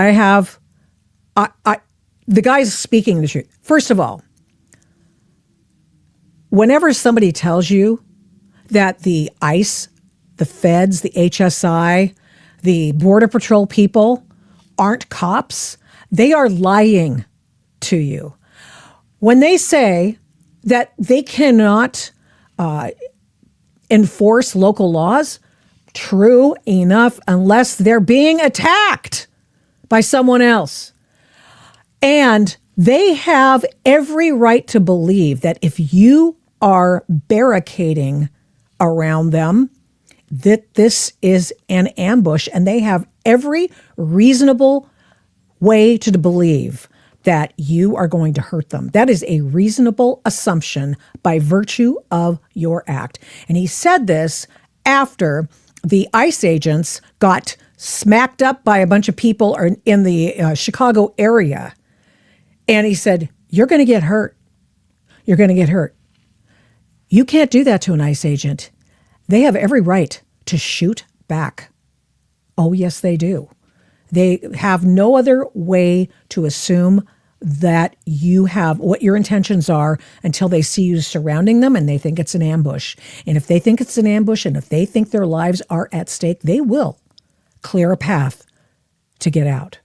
the guy's speaking the truth. First of all, whenever somebody tells you that the ICE, the feds, the HSI, the Border Patrol people aren't cops, they are lying to you. When they say that they cannot enforce local laws, true enough, unless they're being attacked by someone else. And they have every right to believe that if you are barricading around them, that this is an ambush, and they have every reasonable way to believe that you are going to hurt them. That is a reasonable assumption by virtue of your act. And he said this after the ICE agents got smacked up by a bunch of people in the Chicago area. And he said, you're going to get hurt. You're going to get hurt. You can't do that to an ICE agent. They have every right to shoot back. Oh, yes, they do. They have no other way to assume that you have what your intentions are until they see you surrounding them and they think it's an ambush. And if they think it's an ambush and if they think their lives are at stake, they will clear a path to get out.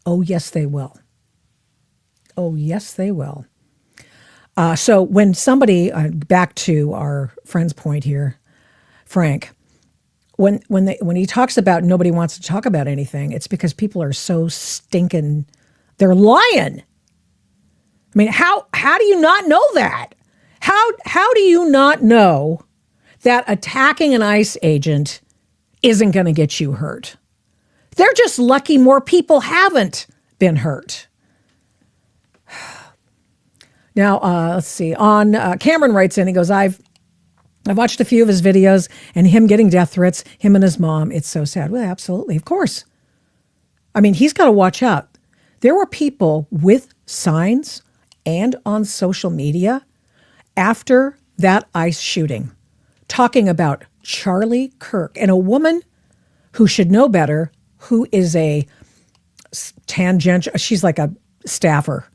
Oh, yes, they will. Oh, yes, they will. So when somebody, back to our friend's point here, Frank, when he talks about nobody wants to talk about anything, it's because people are so stinking. They're lying. I mean, how do you not know that? How do you not know that attacking an ICE agent isn't going to get you hurt? They're just lucky more people haven't been hurt. Now, let's see. Cameron writes in, he goes, I've watched a few of his videos and him getting death threats, him and his mom. It's so sad. Well, absolutely. Of course. I mean, he's got to watch out. There were people with signs and on social media after that ICE shooting talking about Charlie Kirk and a woman who should know better, who is a tangential. She's like a staffer,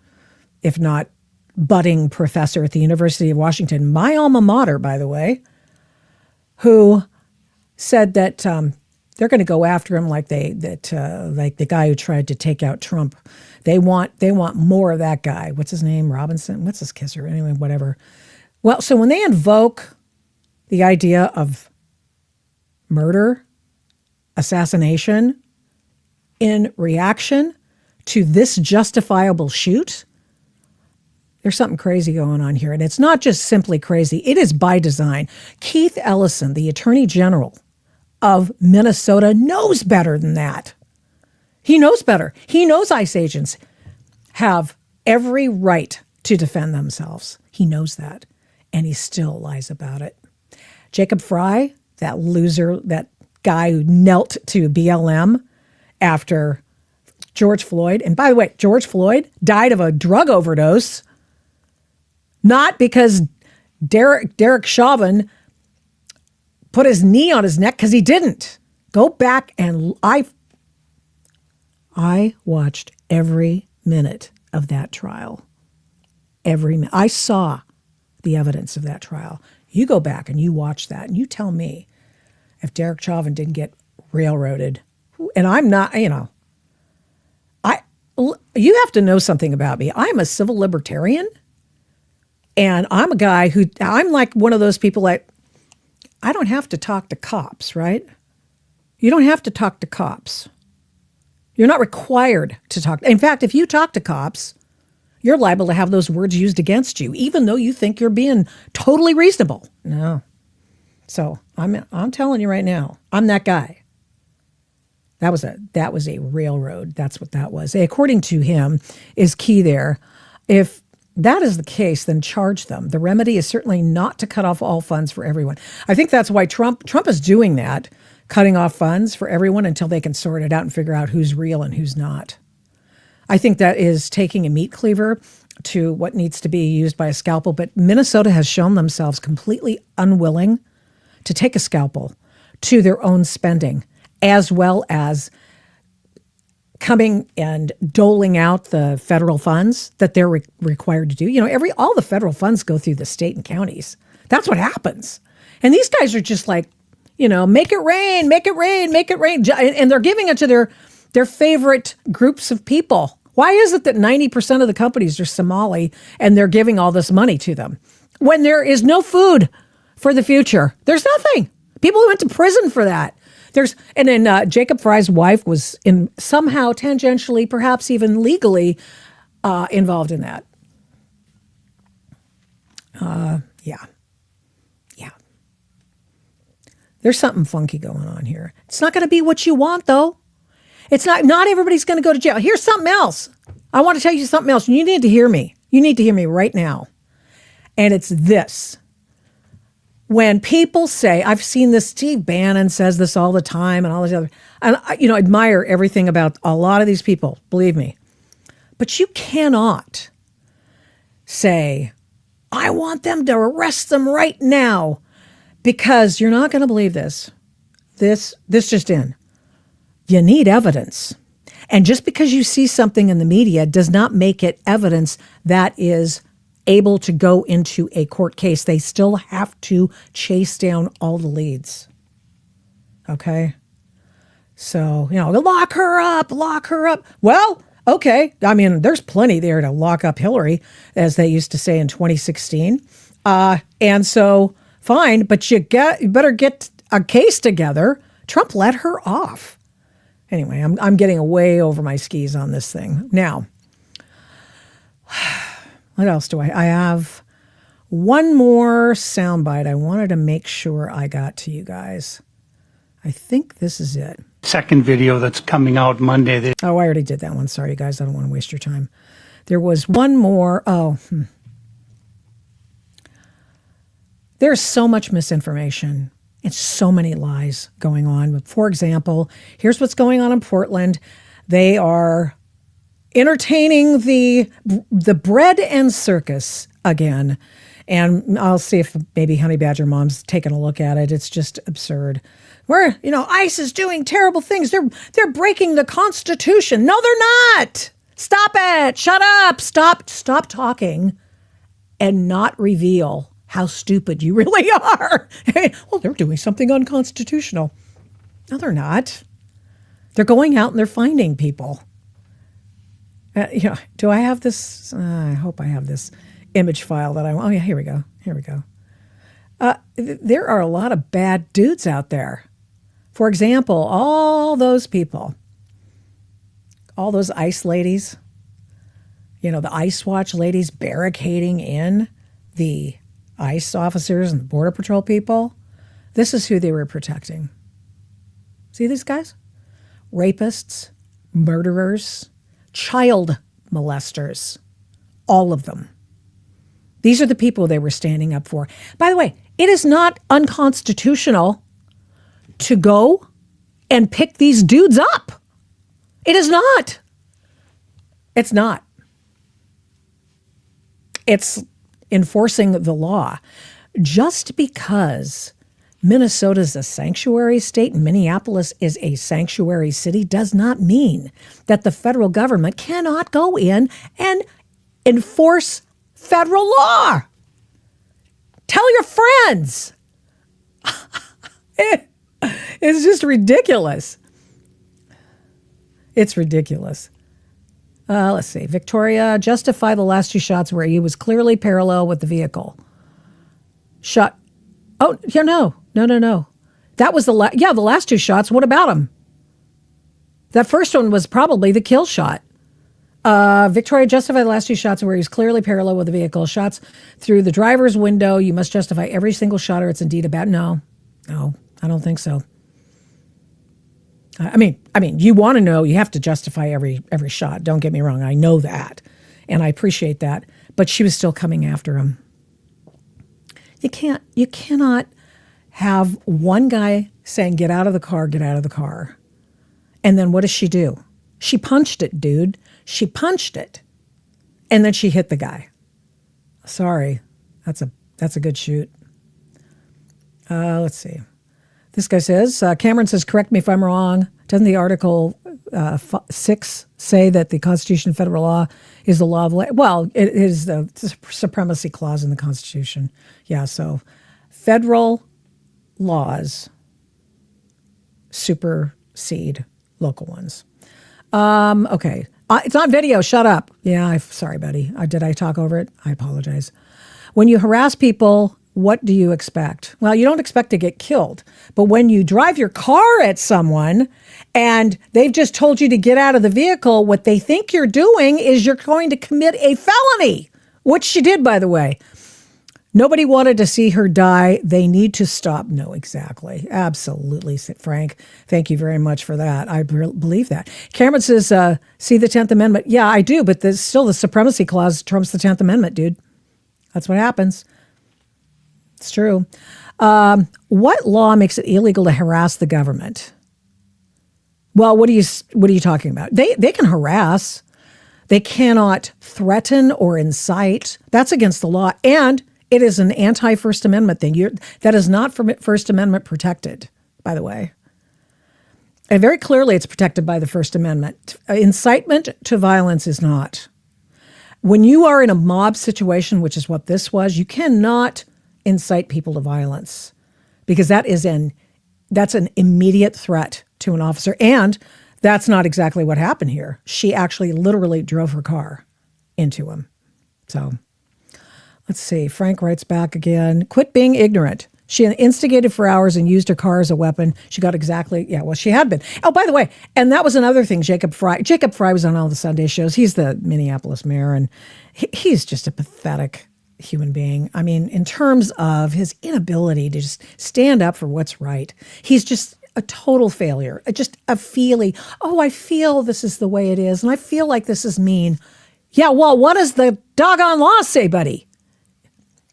if not budding professor at the University of Washington, my alma mater, by the way, who said that they're going to go after him like like the guy who tried to take out Trump. They want more of that guy. What's his name? Robinson? What's his kisser? Anyway, whatever. Well, so when they invoke the idea of murder, assassination in reaction to this justifiable shoot, there's something crazy going on here. And it's not just simply crazy. It is by design. Keith Ellison, the Attorney General of Minnesota, knows better than that. He knows better. He knows ICE agents have every right to defend themselves. He knows that. And he still lies about it. Jacob Fry, that loser, that guy who knelt to BLM after George Floyd. And by the way, George Floyd died of a drug overdose, not because Derek Chauvin put his knee on his neck, because he didn't. Go back and I watched every minute of that trial. Every minute. I saw the evidence of that trial. You go back and you watch that and you tell me if Derek Chauvin didn't get railroaded. And I'm not, you have to know something about me. I'm a civil libertarian. And I'm a guy I'm like one of those people that I don't have to talk to cops, right? You don't have to talk to cops. You're not required to talk. In fact, if you talk to cops, you're liable to have those words used against you, even though you think you're being totally reasonable. No. So I'm telling you right now, I'm that guy. That was a railroad. That's what that was. According to him, is key there. If that is the case, then charge them. The remedy is certainly not to cut off all funds for everyone. I think that's why Trump is doing that, cutting off funds for everyone until they can sort it out and figure out who's real and who's not. I think that is taking a meat cleaver to what needs to be used by a scalpel. But Minnesota has shown themselves completely unwilling to take a scalpel to their own spending, as well as coming and doling out the federal funds that they're required to do. All the federal funds go through the state and counties. That's what happens. And these guys are just like, make it rain, make it rain, make it rain. And they're giving it to their favorite groups of people. Why is it that 90% of the companies are Somali and they're giving all this money to them when there is no food for the future? There's nothing. People went to prison for that. And then Jacob Fry's wife was somehow tangentially, perhaps even legally, involved in that. Yeah. There's something funky going on here. It's not going to be what you want, though. It's not everybody's going to go to jail. Here's something else. I want to tell you something else. You need to hear me. You need to hear me right now. And it's this. When people say, I've seen this, Steve Bannon says this all the time and all this other, and I admire everything about a lot of these people, believe me. But you cannot say, I want them to arrest them right now, because you're not going to believe this. This just in. You need evidence. And just because you see something in the media does not make it evidence that is able to go into a court case. They still have to chase down all the leads. Okay? So, lock her up. Well, okay. I mean, there's plenty there to lock up Hillary, as they used to say in 2016. And so, fine, but you better get a case together. Trump let her off. Anyway, I'm getting way over my skis on this thing. Now, what else do I have one more soundbite I wanted to make sure I got to you guys. I think this is it. Second video that's coming out Monday. Oh, I already did that one. Sorry, guys. I don't want to waste your time. There was one more. There's so much misinformation and so many lies going on. For example, here's what's going on in Portland. They are entertaining the bread and circus again. And I'll see if maybe Honey Badger Mom's taking a look at it. It's just absurd. ICE is doing terrible things. They're breaking the Constitution. No, they're not. Stop it. Shut up. Stop talking and not reveal how stupid you really are. Well, they're doing something unconstitutional. No, they're not. They're going out and they're finding people. Do I have this? I hope I have this image file that oh yeah, here we go. There are a lot of bad dudes out there. For example, all those people, all those ICE ladies, the ICE watch ladies barricading in the ICE officers and the Border Patrol people. This is who they were protecting. See these guys? Rapists, murderers, child molesters, all of them. These are the people they were standing up for. By the way, it is not unconstitutional to go and pick these dudes up. It is not. It's not. It's enforcing the law. Just because Minnesota's a sanctuary state and Minneapolis is a sanctuary city does not mean that the federal government cannot go in and enforce federal law. Tell your friends. It's just ridiculous. It's ridiculous. Let's see. Victoria, justify the last two shots where he was clearly parallel with the vehicle. Shot. Oh, yeah, no. That was the last two shots. What about him? That first one was probably the kill shot. Victoria, justify the last two shots where he was clearly parallel with the vehicle. Shots through the driver's window. You must justify every single shot or it's indeed a bad. No, I don't think so. I mean, you want to know, you have to justify every shot. Don't get me wrong. I know that. And I appreciate that. But she was still coming after him. You cannot have one guy saying, get out of the car. And then what does she do? She punched it, dude. She punched it. And then she hit the guy. Sorry. That's a good shoot. Let's see. This guy says, Cameron says, correct me if I'm wrong. Doesn't the Article 6 say that the Constitution of federal law is the law of land? Well, it is the supremacy clause in the Constitution. Yeah, so federal laws supersede local ones. Okay. It's on video. Shut up. Yeah, sorry, buddy. Did I talk over it? I apologize. When you harass people, what do you expect? Well, you don't expect to get killed. But when you drive your car at someone and they've just told you to get out of the vehicle, what they think you're doing is you're going to commit a felony, which she did, by the way. Nobody wanted to see her die. They need to stop. No, exactly. Absolutely, Frank. Thank you very much for that. I believe that. Cameron says, see the 10th Amendment. Yeah, I do, but still the supremacy clause trumps the 10th Amendment, dude. That's what happens. It's true. What law makes it illegal to harass the government? Well, what are you talking about? They can harass. They cannot threaten or incite. That's against the law. And it is an anti-First Amendment thing. That is not First Amendment protected, by the way. And very clearly it's protected by the First Amendment. Incitement to violence is not. When you are in a mob situation, which is what this was, you cannot incite people to violence because that's an immediate threat to an officer. And that's not exactly what happened here. She actually literally drove her car into him. So let's see. Frank writes back again. Quit being ignorant. She instigated for hours and used her car as a weapon. She got she had been. Oh, by the way, and that was another thing, Jacob Fry was on all the Sunday shows. He's the Minneapolis mayor, and he's just a pathetic human being. I mean, in terms of his inability to just stand up for what's right. He's just a total failure. Just a feeling, I feel this is the way it is, and I feel like this is mean. Yeah, well, what does the doggone law say, buddy?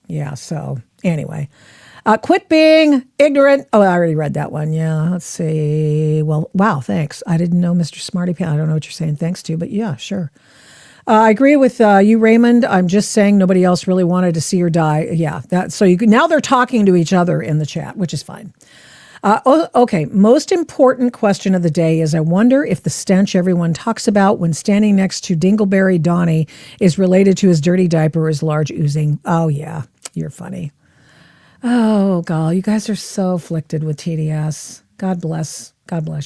Yeah, so anyway. Quit being ignorant. Oh, I already read that one. Yeah, let's see. Well, wow, thanks. I didn't know Mr. Smarty Pants. I don't know what you're saying thanks to, but yeah, sure. I agree with you, Raymond. I'm just saying nobody else really wanted to see her die. Yeah, now they're talking to each other in the chat, which is fine. Okay, most important question of the day is I wonder if the stench everyone talks about when standing next to Dingleberry Donnie is related to his dirty diaper or his large oozing. Oh, yeah, you're funny. Oh, God, you guys are so afflicted with TDS. God bless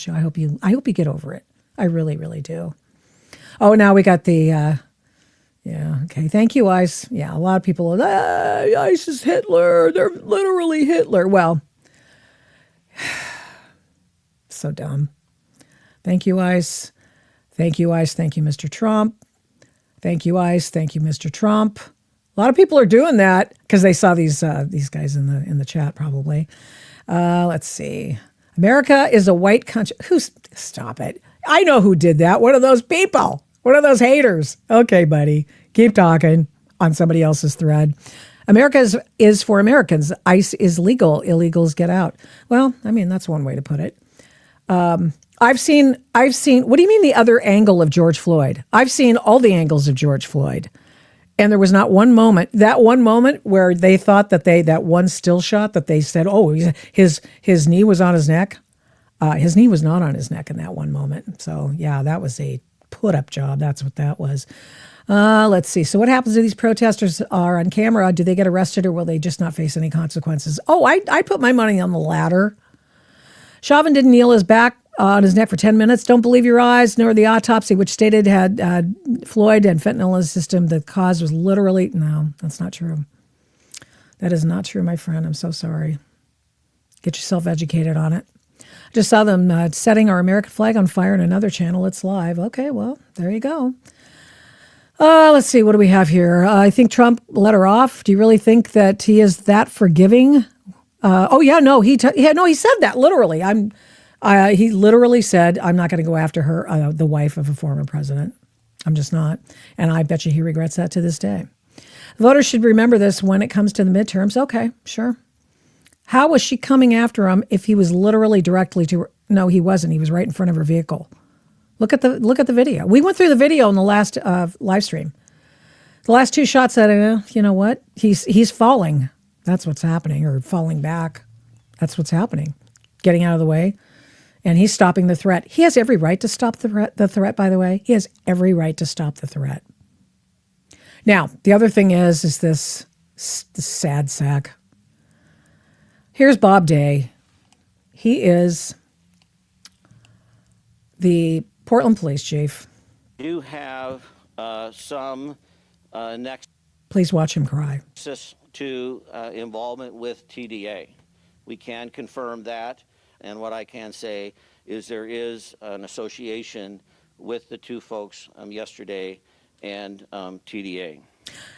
you. I hope you get over it. I really, really do. Oh, now we got the, yeah, okay. Thank you, ICE. Yeah, a lot of people are, ICE is Hitler. They're literally Hitler. Well, so dumb. Thank you, ICE. Thank you, ICE. Thank you, Mr. Trump. Thank you, ICE. Thank you, Mr. Trump. A lot of people are doing that because they saw these guys in the chat probably. Let's see. America is a white country. Stop it. I know who did that. One of those people. One of those haters. Okay, buddy. Keep talking on somebody else's thread. America is for Americans. ICE is legal. Illegals get out. Well, I mean, that's one way to put it. I've seen, what do you mean the other angle of George Floyd? I've seen all the angles of George Floyd. And there was not one moment where they thought that one still shot that they said, oh, his knee was on his neck. His knee was not on his neck in that one moment. So yeah, that was a put up job. That's what that was. Let's see. So what happens if these protesters are on camera? Do they get arrested or will they just not face any consequences? Oh, I put my money on the latter. Chauvin didn't kneel his back on his neck for 10 minutes. Don't believe your eyes, nor the autopsy, which stated had Floyd had fentanyl in his system. The cause was literally, no, that's not true. That is not true, my friend. I'm so sorry. Get yourself educated on it. I just saw them setting our American flag on fire in another channel. It's live. Okay, well, there you go. Let's see. What do we have here? I think Trump let her off. Do you really think that he is that forgiving? He said that literally. He literally said, I'm not going to go after her, the wife of a former president. I'm just not. And I bet you he regrets that to this day. Voters should remember this when it comes to the midterms. Okay, sure. How was she coming after him if he was literally directly to her? No, he wasn't. He was right in front of her vehicle. Look at the video. We went through the video in the last live stream. The last two shots said, you know what? He's falling. That's what's happening, or falling back. That's what's happening. Getting out of the way. And he's stopping the threat. He has every right to stop the threat, by the way. He has every right to stop the threat. Now, the other thing is this sad sack. Here's Bob Day. He is the Portland police chief. You have some nexus. Please watch him cry. To involvement with TDA. We can confirm that. And what I can say is there is an association with the two folks yesterday and TDA.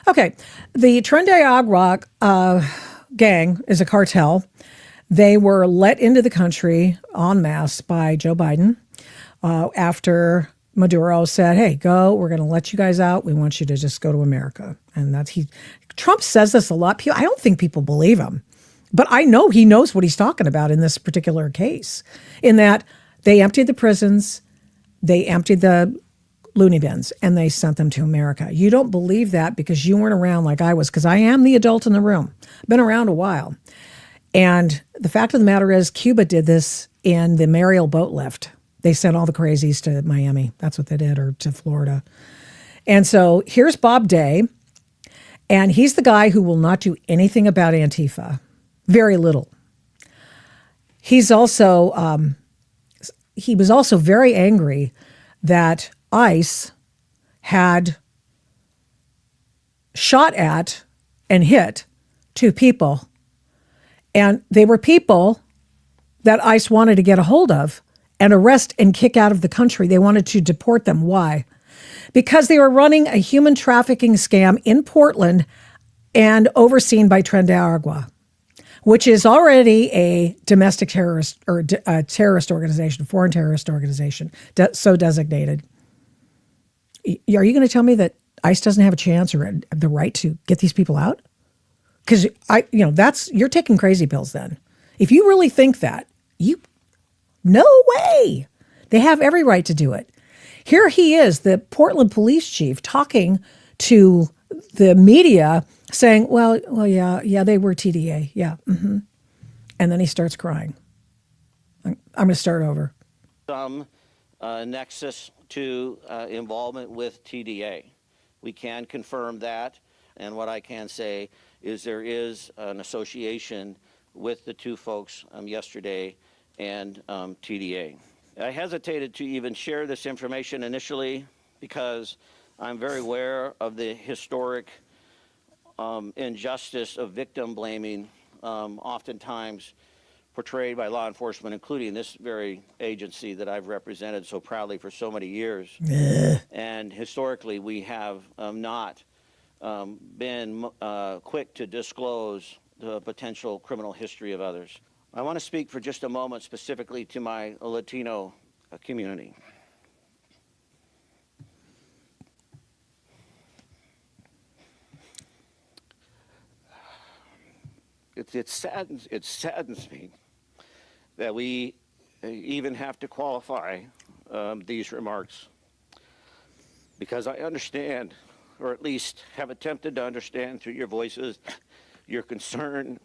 Okay. The Tren de Agua gang is a cartel. They were let into the country en masse by Joe Biden after Maduro said, hey, go, we're going to let you guys out. We want you to just go to America. And Trump says this a lot. I don't think people believe him. But I know he knows what he's talking about in this particular case, in that they emptied the prisons, they emptied the loony bins, and they sent them to America. You don't believe that because you weren't around like I was, because I am the adult in the room. I've been around a while. And the fact of the matter is Cuba did this in the Mariel boat lift. They sent all the crazies to Miami. That's what they did, or to Florida. And so here's Bob Day, and he's the guy who will not do anything about Antifa. Very little. He's also, he was also very angry that ICE had shot at and hit two people. And they were people that ICE wanted to get a hold of and arrest and kick out of the country. They wanted to deport them. Why? Because they were running a human trafficking scam in Portland and overseen by Tren de Agua, which is already a domestic terrorist or a terrorist organization, foreign terrorist organization, so designated. Are you going to tell me that ICE doesn't have a chance or the right to get these people out? Because you're taking crazy pills then. If you really think that, no way. They have every right to do it. Here he is, the Portland police chief, talking to the media, saying, well, yeah, they were TDA, yeah. Mm-hmm. And then he starts crying. I'm going to start over. Some nexus to involvement with TDA. We can confirm that, and what I can say is there is an association with the two folks yesterday and TDA. I hesitated to even share this information initially because I'm very aware of the historic injustice of victim blaming, oftentimes portrayed by law enforcement, including this very agency that I've represented so proudly for so many years. And historically, we have not been quick to disclose the potential criminal history of others. I want to speak for just a moment specifically to my Latino community. It saddens me that we even have to qualify these remarks, because I understand, or at least have attempted to understand through your voices, your concern,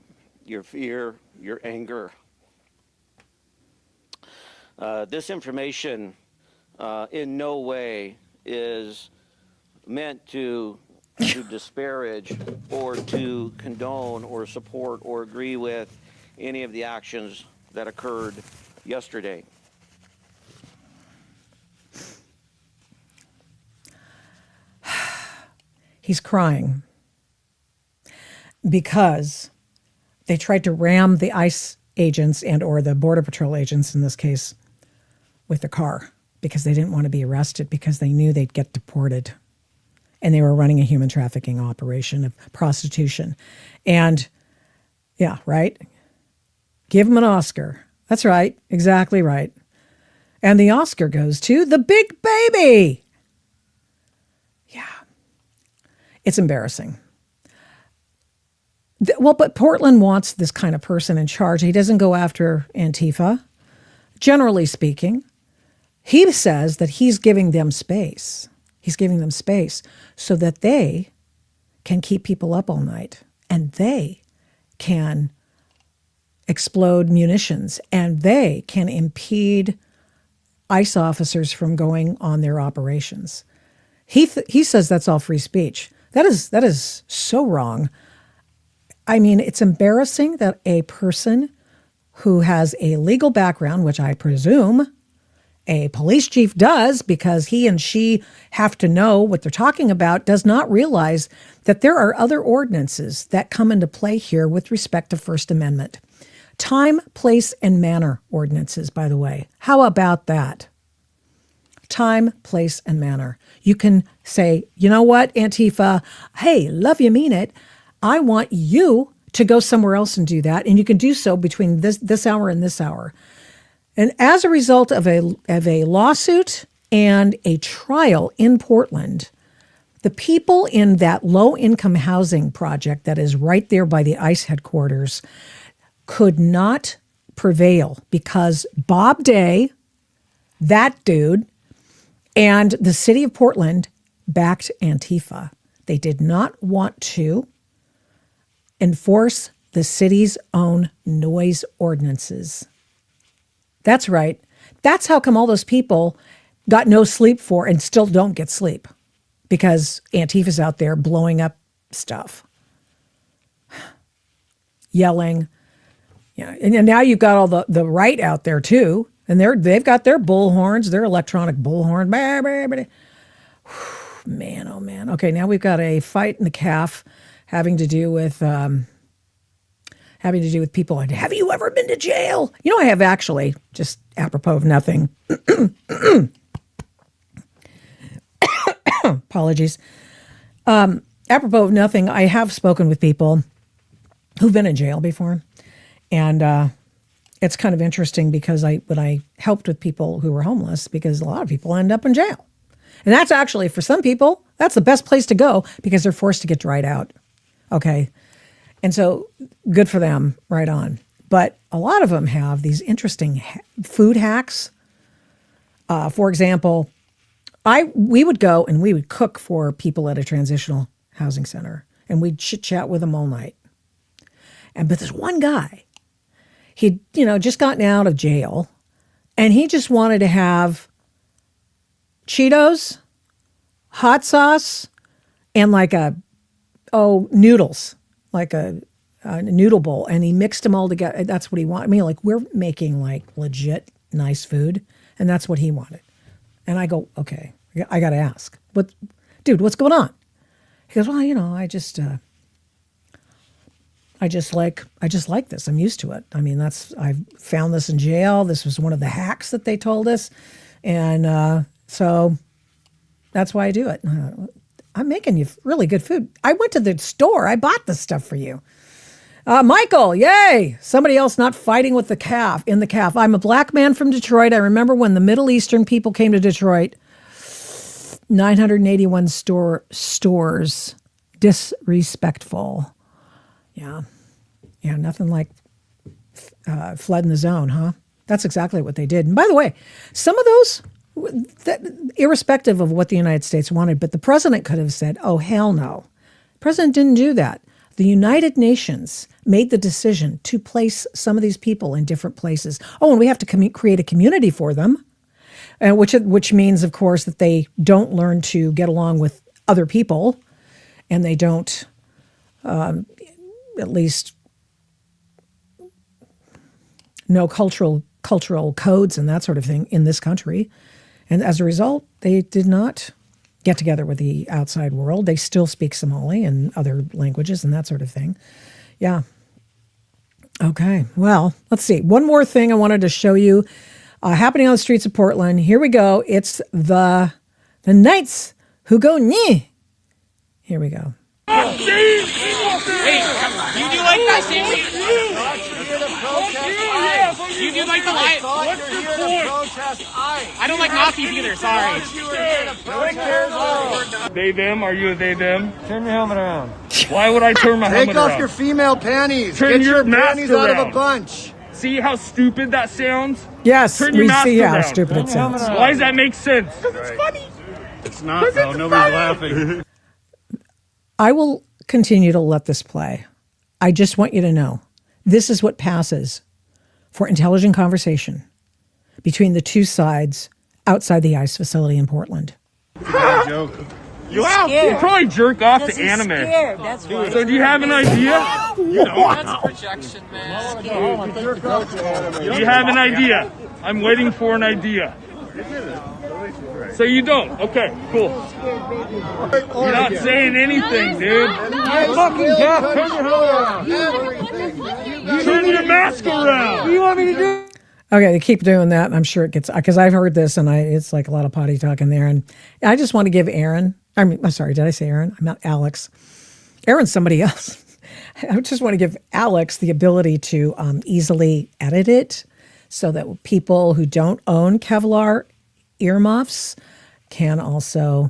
your fear, your anger. This information in no way is meant to disparage or to condone or support or agree with any of the actions that occurred yesterday. He's crying because they tried to ram the ICE agents and or the Border Patrol agents in this case with the car because they didn't want to be arrested because they knew they'd get deported. And they were running a human trafficking operation of prostitution. And yeah, right? Give them an Oscar. That's right. Exactly right. And the Oscar goes to the big baby. Yeah. It's embarrassing. Well, but Portland wants this kind of person in charge. He doesn't go after Antifa. Generally speaking, he says that he's giving them space. He's giving them space so that they can keep people up all night and they can explode munitions and they can impede ICE officers from going on their operations. He says that's all free speech. That is so wrong. I mean, it's embarrassing that a person who has a legal background, which I presume a police chief does because he and she have to know what they're talking about, does not realize that there are other ordinances that come into play here with respect to First Amendment. Time, place, and manner ordinances, by the way. How about that? Time, place, and manner. You can say, you know what, Antifa, hey, love you, mean it. I want you to go somewhere else and do that. And you can do so between this hour and this hour. And as a result of a lawsuit and a trial in Portland, the people in that low-income housing project that is right there by the ICE headquarters could not prevail because Bob Day, that dude, and the city of Portland backed Antifa. They did not want to enforce the city's own noise ordinances. That's right. That's how come all those people got no sleep for and still don't get sleep, because Antifa's out there blowing up stuff, yelling. Yeah, and now you've got all the right out there too, and they've got their bullhorns, their electronic bullhorn. Man, oh man. Okay, now we've got a fight in the calf having to do with people. Have you ever been to jail? You know, I have actually, just apropos of nothing. Apologies. Apropos of nothing, I have spoken with people who've been in jail before. And it's kind of interesting because when I helped with people who were homeless, because a lot of people end up in jail. And that's actually, for some people, that's the best place to go because they're forced to get dried out. Okay. And so good for them, right on. But a lot of them have these interesting food hacks. For example, we would go and we would cook for people at a transitional housing center, and we'd chit chat with them all night. But this one guy, he'd just gotten out of jail, And he just wanted to have Cheetos, hot sauce, and like noodles, like a noodle bowl. And he mixed them all together. That's what he wanted. I mean, like, we're making like legit nice food, and that's what he wanted. And I go, okay, I got to ask, dude, what's going on? He goes, well, you know, I just like this. I'm used to it. I mean, I found this in jail. This was one of the hacks that they told us. And so that's why I do it. I'm making you really good food. I went to the store. I bought this stuff for you. Michael, yay! Somebody else not fighting with the calf. I'm a black man from Detroit. I remember when the Middle Eastern people came to Detroit. 981 stores. Disrespectful. Yeah, nothing like flood in the zone, huh? That's exactly what they did. And by the way, some of those, irrespective of what the United States wanted, but the president could have said, oh, hell no. The president didn't do that. The United Nations made the decision to place some of these people in different places. Oh, and we have to create a community for them, which means, of course, that they don't learn to get along with other people, and they don't, at least, know cultural codes and that sort of thing in this country. And as a result, they did not get together with the outside world. They still speak Somali and other languages and that sort of thing. Yeah. Okay. Well, let's see. One more thing I wanted to show you happening on the streets of Portland. Here we go. It's the Knights who go nyeh. Here we go. Hey, you do like that same thing? You do like the light? What's your point? I don't like Nazis either, sorry. They, them? Are you a they, them? Turn your helmet around. Why would I turn my helmet around? Take off your female panties. Turn Get your panties mask out around. of a bunch. See how stupid that sounds? Yes, Turn your we mask see around. how stupid it sounds. Why does that make sense? Because it's funny. It's not, though. Nobody's laughing. I will continue to let this play. I just want you to know, this is what passes for intelligent conversation between the two sides outside the ICE facility in Portland. Joke. You probably jerk off to anime. That's why. So do you have an idea? You know, that's projection, man. Do you have an idea? I'm waiting for an idea. So you don't? Okay, cool. You're not saying anything, dude. Fucking Jeff, turn your helmet around. Turn your mask around. What do you want me to do? Okay, they keep doing that, and I'm sure it gets, because I've heard this, and it's like a lot of potty talk in there. And I just want to give I'm sorry, did I say Aaron? I'm not Alex. Aaron's somebody else. I just want to give Alex the ability to easily edit it so that people who don't own Kevlar earmuffs can also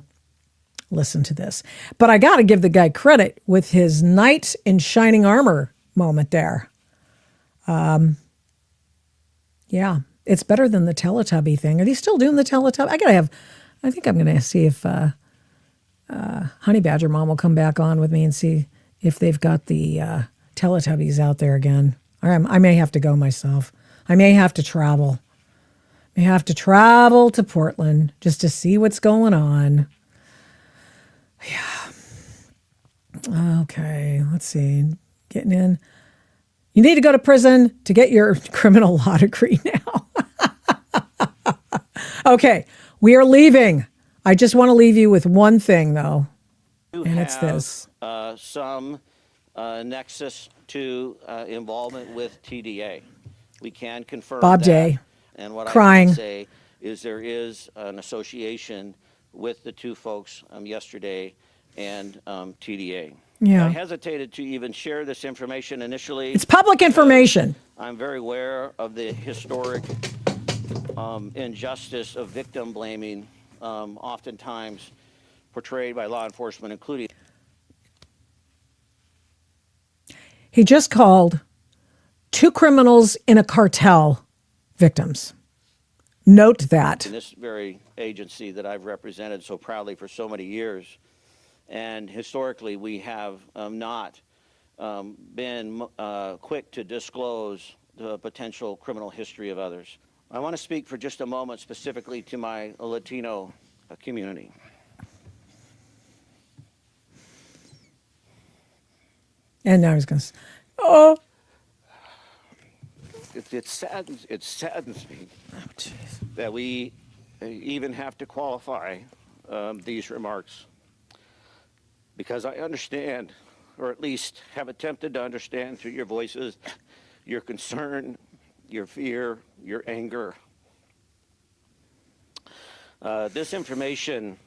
listen to this. But I got to give the guy credit with his knight in shining armor moment there. Yeah, it's better than the Teletubby thing. Are they still doing the Teletubby? I think I'm going to see if Honey Badger Mom will come back on with me and see if they've got the Teletubbies out there again. I may have to go myself. I may have to travel. I have to travel to Portland just to see what's going on. Yeah. Okay, let's see. Getting in. You need to go to prison to get your criminal law degree now. Okay, we are leaving. I just want to leave you with one thing, though, and it's this. Some nexus to involvement with TDA. We can confirm Bob that. Day. And what crying. I can say is there is an association with the two folks yesterday and TDA. Yeah. I hesitated to even share this information initially. It's public information. I'm very aware of the historic injustice of victim blaming, oftentimes portrayed by law enforcement, including. He just called 2 criminals in a cartel victims. Note that. In this very agency that I've represented so proudly for so many years. And historically, we have not been quick to disclose the potential criminal history of others. I want to speak for just a moment specifically to my Latino community. And now he's going to, oh. It saddens me that we even have to qualify these remarks, because I understand, or at least have attempted to understand through your voices, your concern, your fear, your anger. This information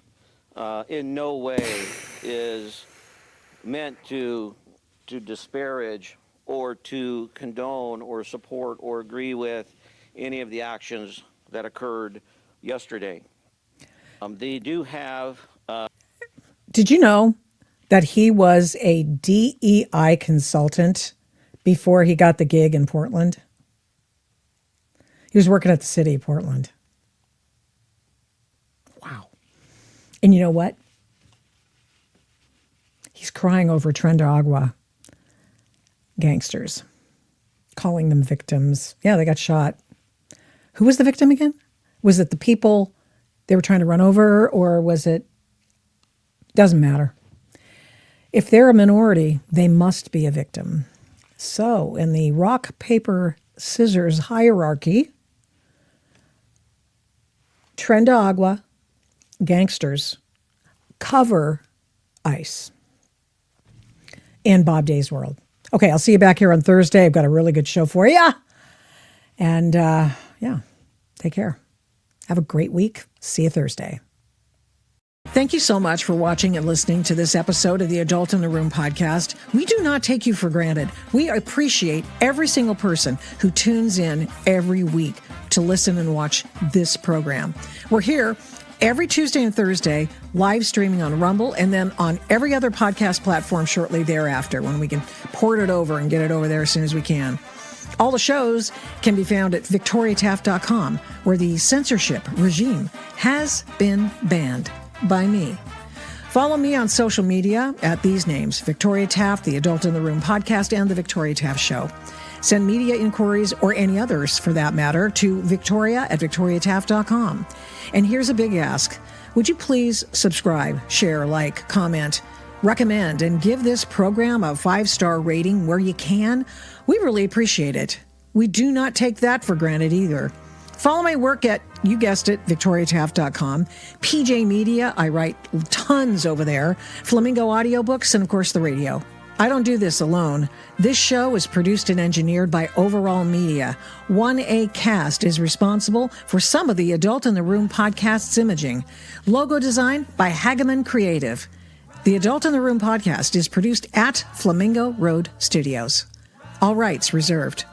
in no way is meant to disparage or to condone or support or agree with any of the actions that occurred yesterday. They do have... Did you know that he was a DEI consultant before he got the gig in Portland? He was working at the city of Portland. Wow. And you know what? He's crying over Tren de Agua gangsters, calling them victims. Yeah, they got shot. Who was the victim again? Was it the people they were trying to run over, or was it? Doesn't matter. If they're a minority, they must be a victim. So in the rock, paper, scissors hierarchy, Tren de Agua gangsters cover ICE and Bob Day's World. Okay, I'll see you back here on Thursday. I've got a really good show for you. And yeah, take care. Have a great week. See you Thursday. Thank you so much for watching and listening to this episode of the Adult in the Room podcast. We do not take you for granted. We appreciate every single person who tunes in every week to listen and watch this program. We're here every Tuesday and Thursday, live streaming on Rumble, and then on every other podcast platform shortly thereafter, when we can port it over and get it over there as soon as we can. All the shows can be found at victoriataft.com, where the censorship regime has been banned by me. Follow me on social media at these names: Victoria Taft, the Adult in the Room podcast, and the Victoria Taft Show. Send media inquiries, or any others for that matter, to victoria@victoriataft.com. And here's a big ask. Would you please subscribe, share, like, comment, recommend, and give this program a 5-star rating where you can? We really appreciate it. We do not take that for granted either. Follow my work at, you guessed it, victoriataft.com. PJ Media, I write tons over there. Flamingo Audiobooks, and of course the radio. I don't do this alone. This show is produced and engineered by Overall Media. 1A Cast is responsible for some of the Adult in the Room podcast's imaging. Logo design by Hageman Creative. The Adult in the Room podcast is produced at Flamingo Road Studios. All rights reserved.